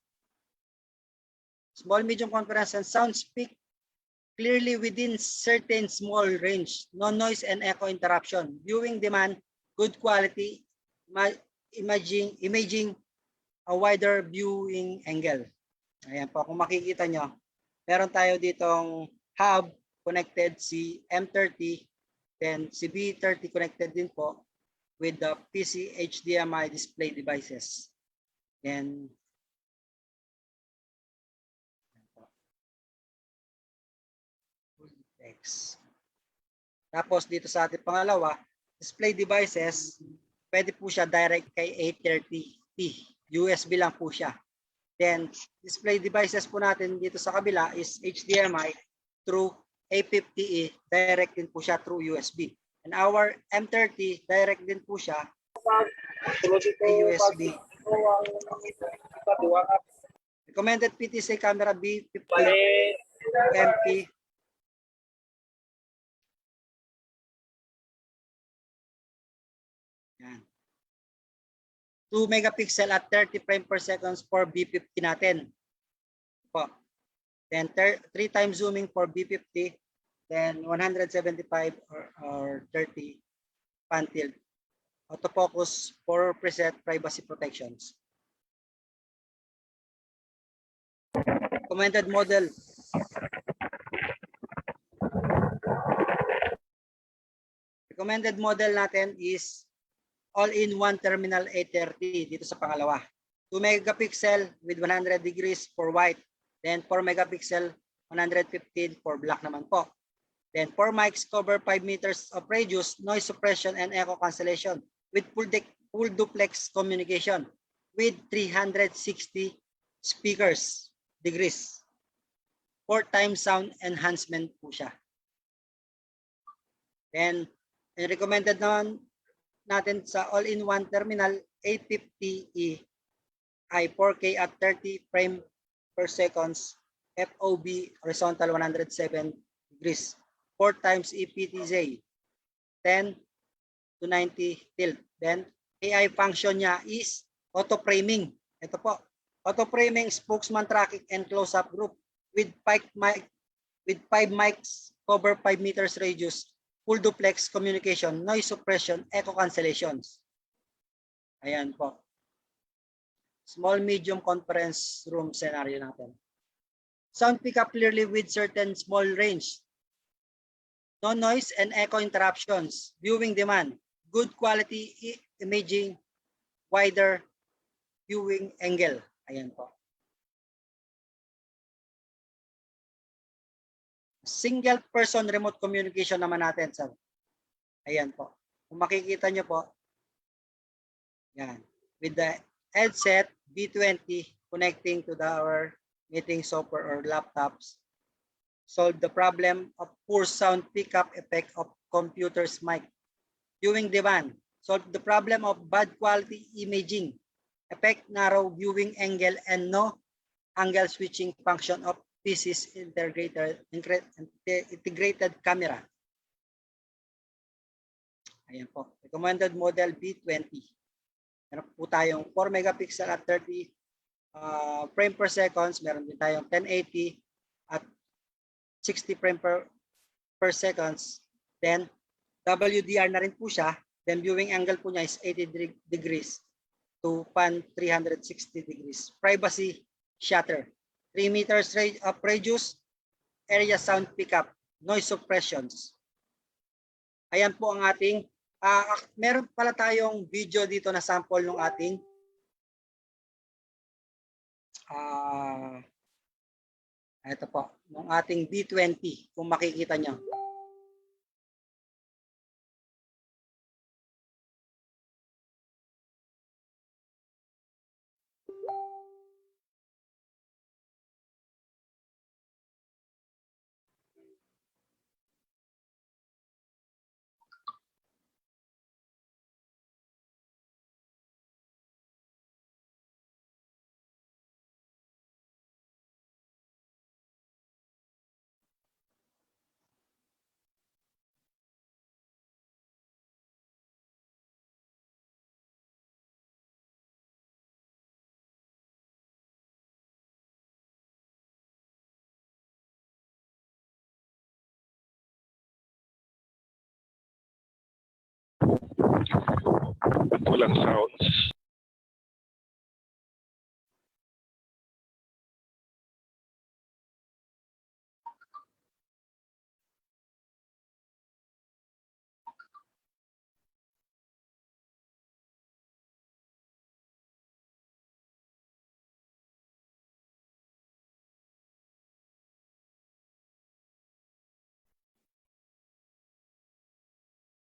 Small, medium conference and sound speak clearly within certain small range. No noise and echo interruption. Viewing demand, good quality, imaging a wider viewing angle. Ayan po, kung makikita nyo, meron tayo ditong hub connected si M30, then si B30 connected din po with the PC HDMI display devices. Then, X. Tapos dito sa ating pangalawa, display devices, pwede po siya direct kay 830p. USB lang po siya. Then, display devices po natin dito sa kabila is HDMI through A50E, direct din po siya through USB. And our M30, direct din po siya kay USB. Recommended PTC camera B50 MP. Yan. 2 megapixel at 30 frame per seconds for B50 natin. Po. Then 3 times zooming for B50, then 175 or 30 pan tilt. Autofocus for preset privacy protections. Recommended model. Recommended model natin is all-in-one terminal 830 dito sa pangalawa. 2 megapixel with 100 degrees for white. Then 4 megapixel 115 for black naman po. Then 4 mics cover 5 meters of radius, noise suppression and echo cancellation with full duplex communication with 360 speakers degrees. 4 times sound enhancement po siya. Then recommended naman natin sa all-in-one terminal 850E ay 4K at 30 frame per seconds, FOV horizontal 107 degrees, 4 times EPTZ, 10 to 90 tilt. Then AI function niya is auto framing. Ito po, auto framing, spokesman tracking and close-up group with 5 mics cover 5 meters radius, full duplex communication, noise suppression, echo cancellations. Ayan po. Small, medium conference room scenario natin. Sound pickup clearly with certain small range. No noise and echo interruptions. Viewing demand. Good quality imaging, wider viewing angle. Ayan po. Single person remote communication naman natin, sir. Ayan po. Kung makikita nyo po, yan. With the headset B20 connecting to our meeting software or laptops, solve the problem of poor sound pickup effect of computer's mic. Viewing demand, solve the problem of bad quality imaging, effect narrow viewing angle and no angle switching function of PC's integrated camera. Ayan po. Recommended model B20. Meron po tayong 4 megapixel at 30 frame per seconds. Meron din tayong 1080 at 60 frame per seconds. Then WDR na rin po siya. Then viewing angle po niya is 80 degrees to pan 360 degrees. Privacy shutter. 3 meters of radius, area sound pickup, noise suppressions. Ayan po ang ating, meron pala tayong video dito na sample ng ating ito po, ng ating B20 kung makikita nyo. Walang sounds.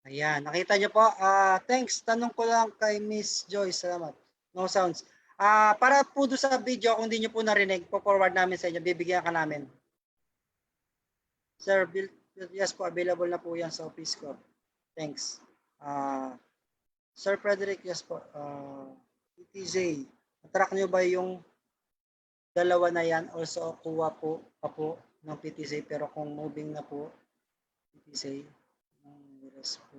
Ayan, nakita niyo po. Thanks. Tanong ko lang kay Miss Joyce. Salamat. No sounds. Para po doon sa video, kung hindi niyo po narinig, po-forward namin sa inyo. Bibigyan ka namin. Sir, yes po, available na po yan sa office ko. Thanks. Sir Frederick, yes po. PTZ, na-track niyo ba yung dalawa na yan? Also, kuha po pa po ng PTZ, pero kung moving na po, PTZ, yes po.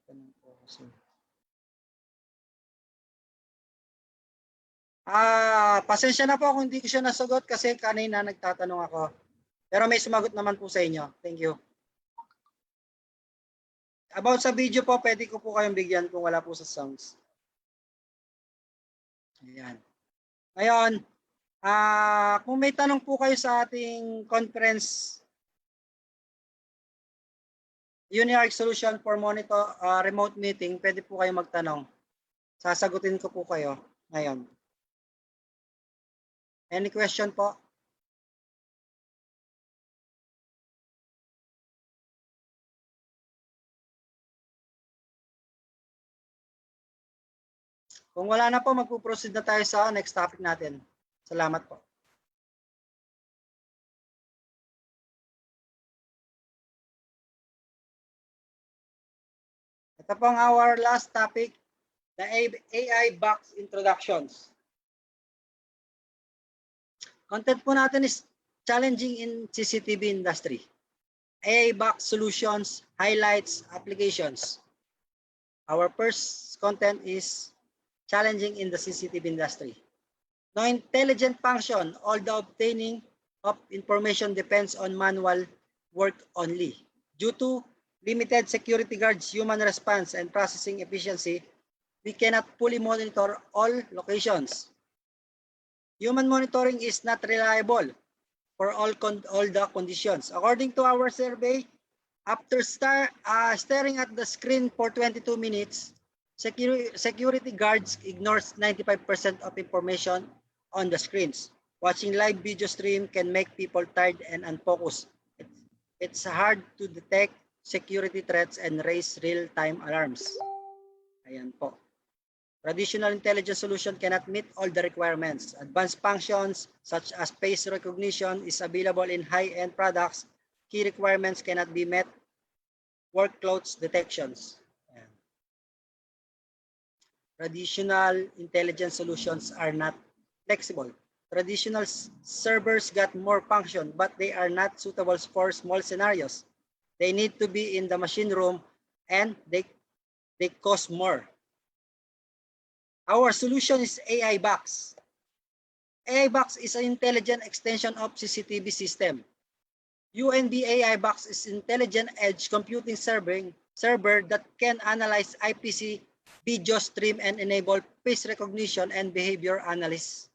Tanong po kasi. Pasensya na po kung hindi ko siya nasagot kasi kanina nagtatanong ako. Pero may sumagot naman po sa inyo. Thank you. About sa video po, pwede ko po kayong bigyan kung wala po sa sounds. Ayan. Ngayon, kung may tanong po kayo sa ating conference, Unique Solution for Monitor Remote Meeting, pwede po kayo magtanong. Sasagutin ko po kayo ngayon. Any question po? Kung wala na po, magpo-proceed na tayo sa next topic natin. Salamat po. Ito po ang our last topic, the AI box introductions. Content po natin is challenging in CCTV industry. AI box solutions, highlights, applications. Our first content is challenging in the CCTV industry. No intelligent function, all the obtaining of information depends on manual work only. Due to limited security guards, human response, and processing efficiency, we cannot fully monitor all locations. Human monitoring is not reliable for all the conditions. According to our survey, after staring at the screen for 22 minutes, security guards ignores 95% of information on the screens. Watching live video stream can make people tired and unfocused. It's hard to detect security threats and raise real-time alarms. Ayan po. Traditional intelligence solution cannot meet all the requirements. Advanced functions such as face recognition is available in high-end products. Key requirements cannot be met. Workloads detections. Ayan. Traditional intelligence solutions are not flexible. Traditional servers got more function, but they are not suitable for small scenarios. They need to be in the machine room and they cost more. Our solution is AI Box. AI Box is an intelligent extension of CCTV system. UNV AI Box is intelligent edge computing server that can analyze IPC video stream and enable face recognition and behavior analysis.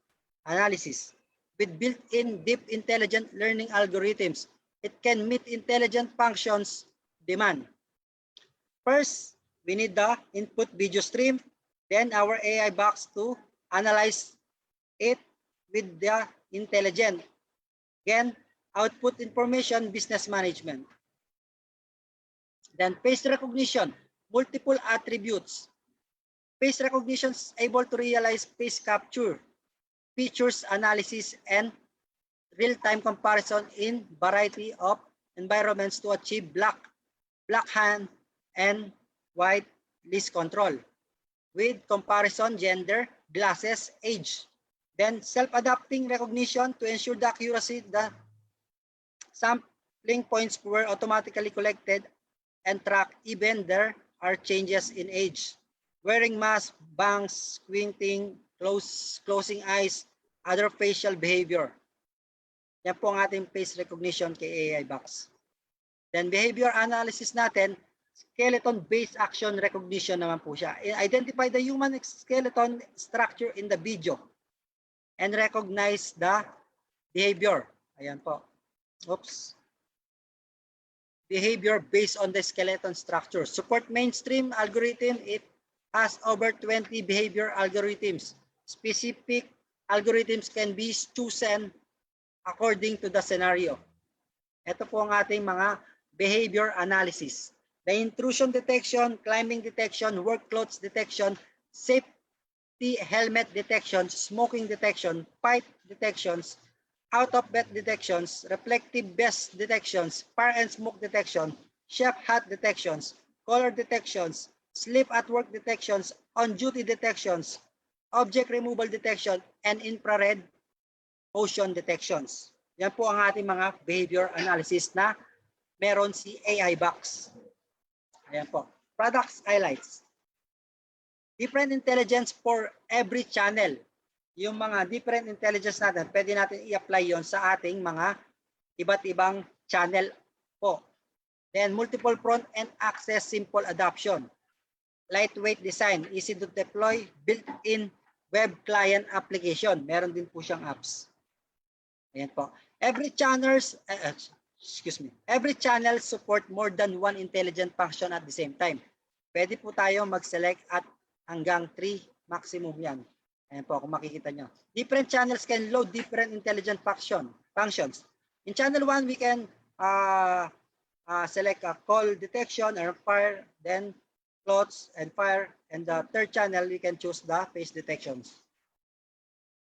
With built-in deep intelligent learning algorithms, it can meet intelligent functions demand. First, we need the input video stream, then our AI box to analyze it with the intelligent. Again, output information, business management. Then face recognition, multiple attributes. Face recognition is able to realize face capture, features analysis, and real-time comparison in variety of environments to achieve black hand, and white list control with comparison, gender, glasses, age. Then self-adapting recognition to ensure the accuracy. The sampling points were automatically collected and tracked even there are changes in age. Wearing mask, bangs, squinting, closing eyes, other facial behavior. Yan po ang ating face recognition kay AI Box. Then behavior analysis natin, skeleton-based action recognition naman po siya. Identify the human skeleton structure in the video and recognize the behavior. Ayan po. Oops. Behavior based on the skeleton structure. Support mainstream algorithm. It has over 20 behavior algorithms. Specific algorithms can be chosen according to the scenario. Ito po ang ating mga behavior analysis. The intrusion detection, climbing detection, work clothes detection, safety helmet detection, smoking detection, pipe detections, out of bed detections, reflective vest detections, fire and smoke detection, chef hat detections, color detections, sleep at work detections, on-duty detections, object removal detection, and infrared motion detections. Yan po ang ating mga behavior analysis na meron si AI Box. Ayan po. Products highlights. Different intelligence for every channel. Yung mga different intelligence natin, pwede natin i-apply yon sa ating mga iba't ibang channel po. Then multiple front end access, simple adoption. Lightweight design, easy to deploy, built-in web client application. Meron din po siyang apps. Ayan po. Every channel support more than one intelligent function at the same time. Pwede po tayo mag-select at hanggang 3 maximum yan. Ayan po, kung makikita nyo. Different channels can load different intelligent functions. In channel 1, we can select a call detection or fire, then clothes and fire. And the third channel, we can choose the face detections.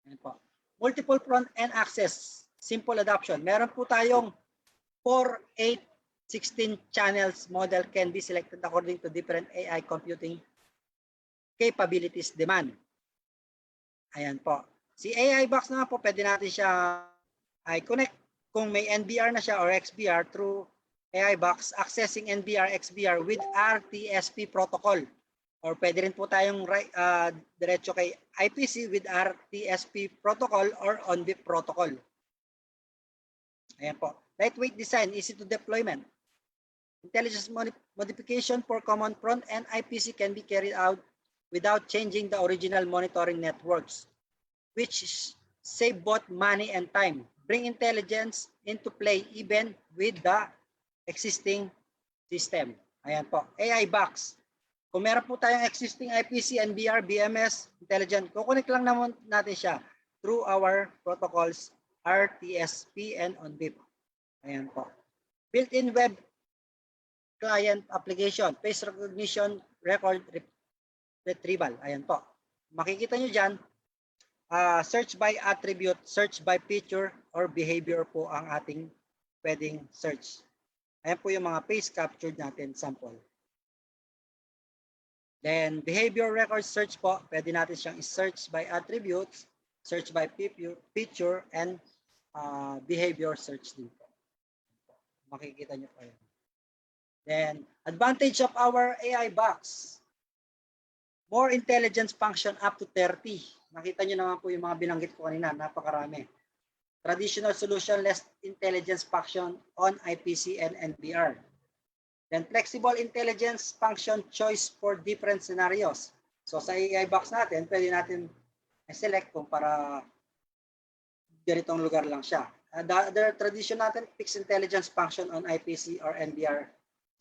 Ayan po. Multiple front end access, simple adoption. Meron po tayong 4, 8, 16 channels model can be selected according to different AI computing capabilities demand. Ayan po. Si AI Box naman po, pwede natin siya connect kung may NBR na siya or XBR through AI Box, accessing NBR, XBR with RTSP protocol. Or pwede rin po tayong diretso kay IPC with RTSP protocol or Unv protocol. Ayan po. Lightweight design, easy to deployment. Intelligence modification for common front and IPC can be carried out without changing the original monitoring networks, which save both money and time. Bring intelligence into play even with the existing system. Ayan po. AI Box. Kung meron po tayong existing IPC, NBR, BMS, intelligent, kukunik lang naman natin siya through our protocols, RTSP and ONVIP. Ayan po. Built-in web client application, face recognition, record retrieval. Ayan po. Makikita nyo dyan, search by attribute, search by feature, or behavior po ang ating pwedeng search. Ayan po yung mga face captured natin sample. Then, behavior record search po, pwede natin siyang search by attributes, search by feature, and behavior search din po. Makikita nyo po yan. Then, advantage of our AI Box. More intelligence function up to 30. Nakita nyo naman po yung mga binanggit ko kanina, napakarami. Traditional solution, less intelligence function on IPC and NBR. Then flexible intelligence function choice for different scenarios. So sa AI Box natin, pwede natin select kung para ganitong lugar lang siya. The tradition natin, fixed intelligence function on IPC or NBR,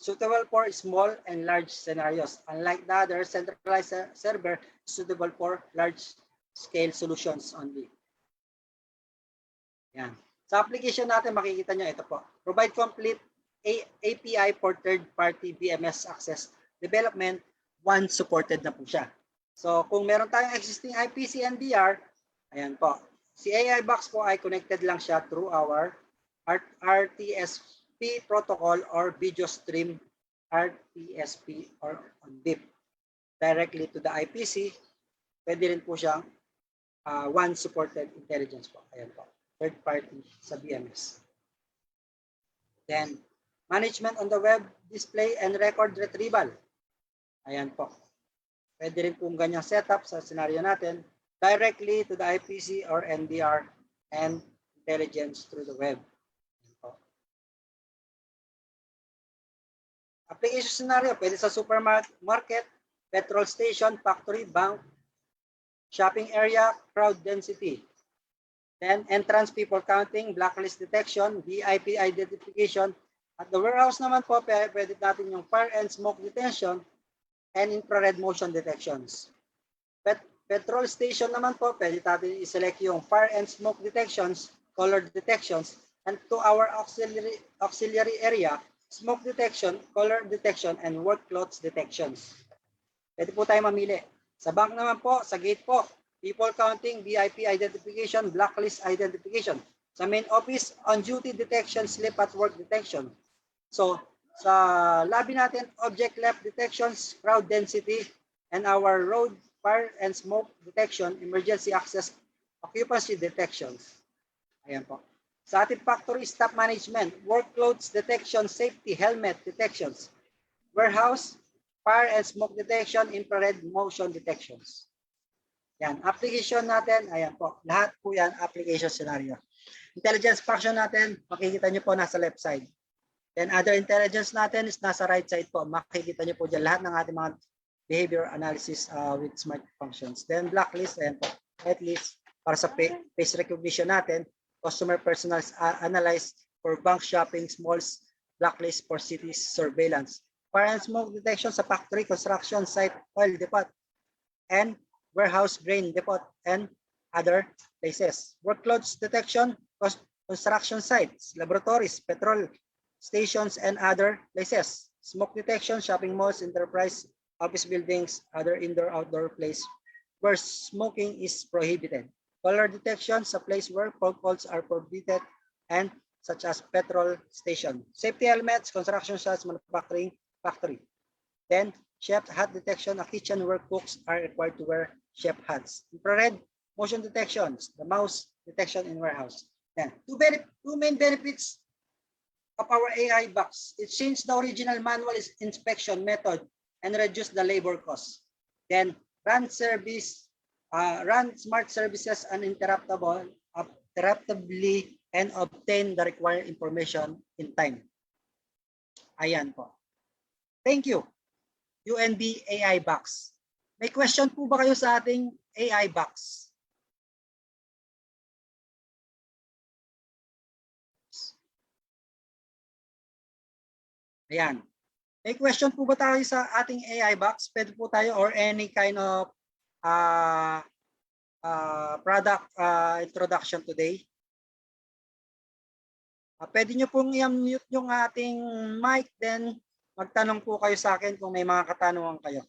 suitable for small and large scenarios. Unlike the other, centralized server, suitable for large scale solutions only. Yan. Sa application natin, makikita nyo ito po. Provide complete API for third-party BMS access development once supported na po siya. So, kung meron tayong existing IPC NBR, ayan po. Si AI Box po ay connected lang siya through our RTSP protocol or video stream RTSP or on BIP directly to the IPC. Pwede rin po siyang once supported intelligence po. Ayan po. Third party sa BMS. Then, management on the web, display, and record retrieval. Ayan po. Pwede rin pong ganyang setup sa scenario natin directly to the IPC or NDR and intelligence through the web. Ayan po. Application scenario, pwede sa supermarket, petrol station, factory, bank, shopping area, crowd density. Then entrance people counting, blacklist detection, VIP identification. At the warehouse naman po, pwede natin yung fire and smoke detection and infrared motion detections. Petrol station naman po, pwede natin i-select yung fire and smoke detections, color detections, and to our auxiliary area, smoke detection, color detection, and work clothes detections. Pwede po tayo mamili. Sa bank naman po, sa gate po, people counting, VIP identification, blacklist identification. Sa main office, on-duty detection, slip at work detection. So, sa lobby natin, object left detections, crowd density, and our road, fire, and smoke detection, emergency access, occupancy detections. Ayan po. Sa ating factory, staff management, workloads detection, safety, helmet detections. Warehouse, fire and smoke detection, infrared motion detections. Yan, application natin, ayan po, lahat po yan, application scenario. Intelligence function natin, makikita nyo po nasa left side. Then other intelligence natin is nasa right side po, makikita nyo po dyan lahat ng ating mga behavior analysis with smart functions. Then blacklist, ayan po, whitelist, para sa face recognition natin, customer personal analyze for bank shopping, malls, blacklist for cities surveillance. Fire and smoke detection sa factory, construction site, oil depot, and warehouse grain depot, and other places. Workloads detection, construction sites, laboratories, petrol stations, and other places. Smoke detection, shopping malls, enterprise, office buildings, other indoor-outdoor place where smoking is prohibited. Color detection sa place where polls are prohibited and such as petrol station. Safety helmets, construction sites, manufacturing, factory. Then, chef hat detection, a kitchen where cooks are required to wear chef hats. Infrared motion detections, the mouse detection in warehouse. Then, two main benefits of our AI box. It changed the original manual inspection method and reduced the labor cost. Then, run smart services uninterruptably and obtain the required information in time. Ayan po. Thank you, UNV AI box. May question po ba kayo sa ating AI box? Ayan. May question po ba tayo sa ating AI box? Pwede po tayo or any kind of product introduction today. Pwede nyo pong i-mute yung ating mic, then magtanong po kayo sa akin kung may mga katanungan kayo.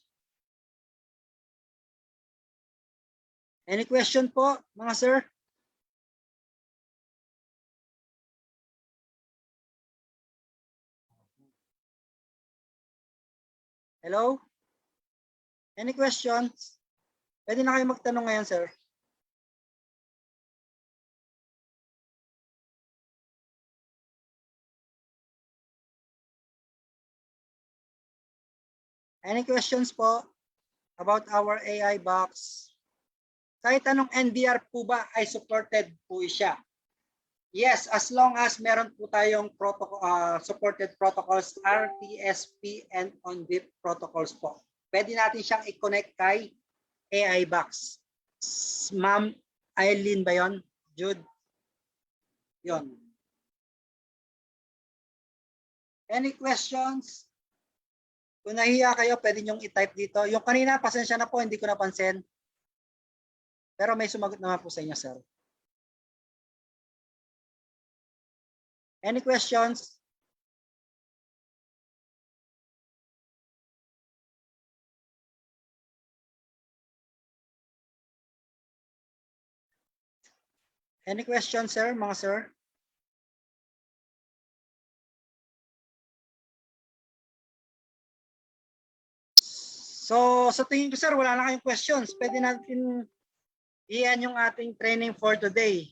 Any question po, mga sir? Hello? Any questions? Pwede na kayo magtanong ngayon, sir. Any questions po about our AI box? Kahit anong NVR po ba ay supported po siya? Yes, as long as meron po tayong supported protocols, RTSP and Unv protocols po. Pwede natin siyang i-connect kay AI box. Ma'am Eileen ba yun? Jude? Yun. Any questions? Kung nahiya kayo, pwede nyong i-type dito. Yung kanina, pasensya na po, hindi ko napansin. Pero may sumagot naman po sa inyo, sir. Any questions? Any questions, sir, mga sir? So, sa tingin ko, sir, wala na kayong questions. Pwede natin iyan yung ating training for today.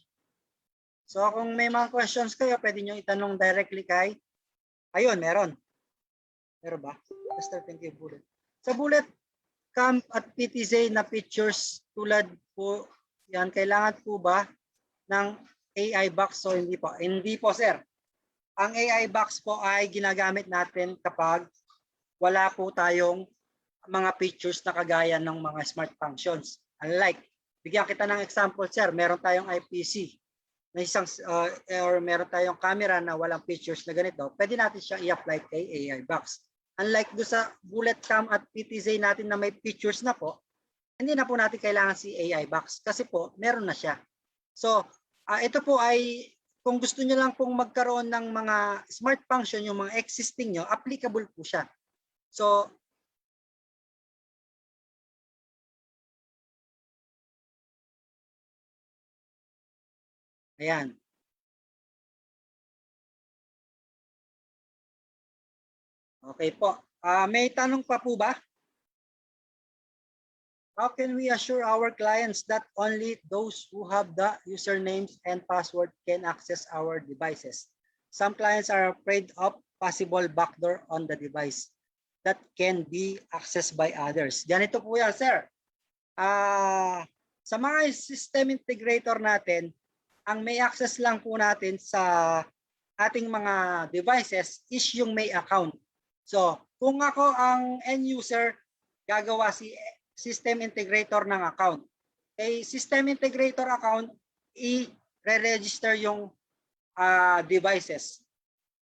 So, kung may mga questions kayo, pwede nyo itanong directly kay, ayun, meron. Meron ba? Mr. Thank you, Bullet. Sa Bullet Camp at PTZ na pictures tulad po, yan, kailangan po ba ng AI box? So, hindi po. Hindi po, sir. Ang AI box po ay ginagamit natin kapag wala po tayong mga features na kagaya ng mga smart functions. Unlike, bigyan kita ng example, sir, meron tayong IPC na isang or meron tayong camera na walang features na ganito, pwede natin siya i-apply kay AI box. Unlike do sa bullet cam at PTZ natin na may features na po, hindi na po natin kailangan si AI box kasi po meron na siya. So, ito po ay kung gusto niyo lang pong magkaroon ng mga smart function, yung mga existing nyo, applicable po siya. So, ayan. Okay po. May tanong pa po ba? How can we assure our clients that only those who have the usernames and password can access our devices? Some clients are afraid of possible backdoor on the device that can be accessed by others. Ganito po yan, sir. Sa mga system integrator natin, ang may access lang po natin sa ating mga devices is yung may account. So, kung ako ang end user, gagawa si system integrator ng account. Kay system integrator account, i-register yung devices.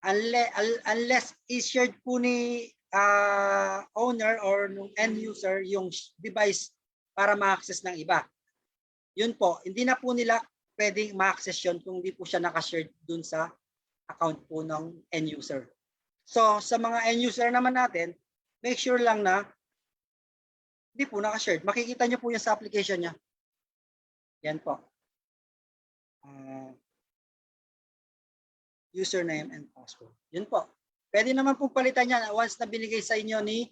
Unless issued po ni owner or nung end user yung device para ma-access ng iba. Yun po, hindi na po nila pwedeng ma-access yun kung hindi po siya nakashare dun sa account po ng end user. So, sa mga end user naman natin, make sure lang na hindi po nakashare. Makikita nyo po yan sa application niya. Yan po. Username and password. Yun po. Pwede naman po palitan yan once na binigay sa inyo ni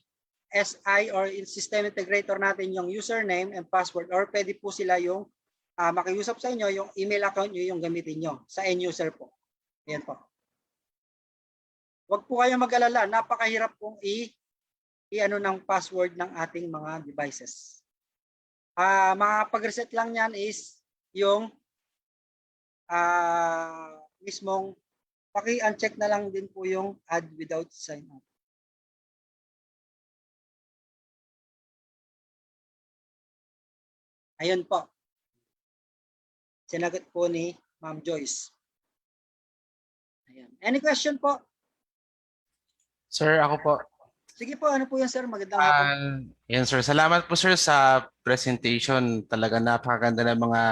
SI or system integrator natin yung username and password, or pwede po sila yung makiusap sa inyo, yung email account nyo yung gamitin nyo sa end user po. Ayan po. Huwag po kayong mag-alala. Napakahirap pong i-ano ng password ng ating mga devices. Makapag-reset lang yan is yung mismong paki-uncheck na lang din po yung add without sign up. Ayun po. Sinagot po ni Ma'am Joyce. Ayan. Any question po? Sir, ako po. Sige po, ano po yan, sir? Magandang hapon. Yan, sir. Salamat po, sir, sa presentation. Talaga napakaganda ng mga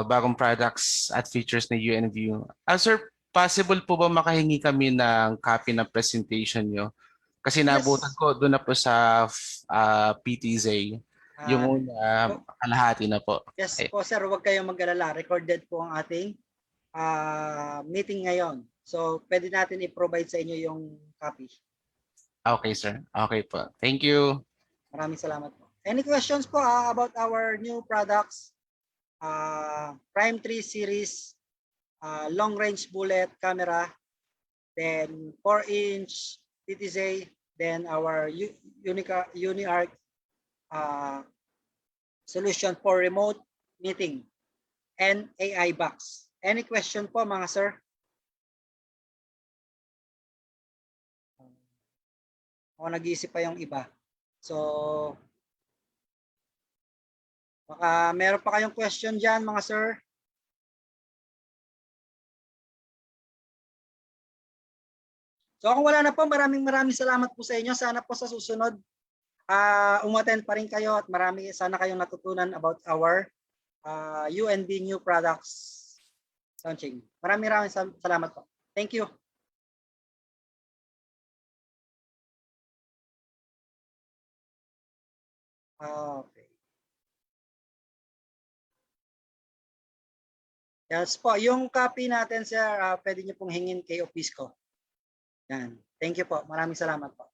bagong products at features ni UNV. Sir, possible po ba makahingi kami ng copy ng presentation nyo? Kasi nabutan ko doon na po sa PTZ. Yung kalahati na po. Yes po, sir. Huwag kayong mag-alala. Recorded po ang ating meeting ngayon. So, pwede natin i-provide sa inyo yung copy. Okay, sir. Okay po. Thank you. Maraming salamat po. Any questions po about our new products? Prime 3 series, long range bullet camera, then 4-inch PTZ, then our UniArc solution for remote meeting, and AI box. Any question po mga sir? Ako nag-iisip pa yung iba. So, baka meron pa kayong question dyan mga sir? So kung wala na po, maraming salamat po sa inyo. Sana po sa susunod, umattend pa rin kayo at sana kayong natutunan about our UNB new products launching. Maraming salamat po. Thank you. Okay. Yes po, yung copy natin sir, pwede nyo pong hingin kay office ko. Yan. Thank you po. Maraming salamat po.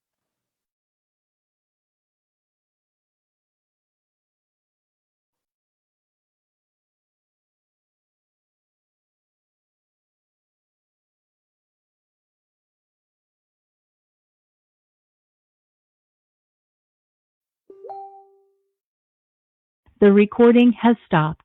The recording has stopped.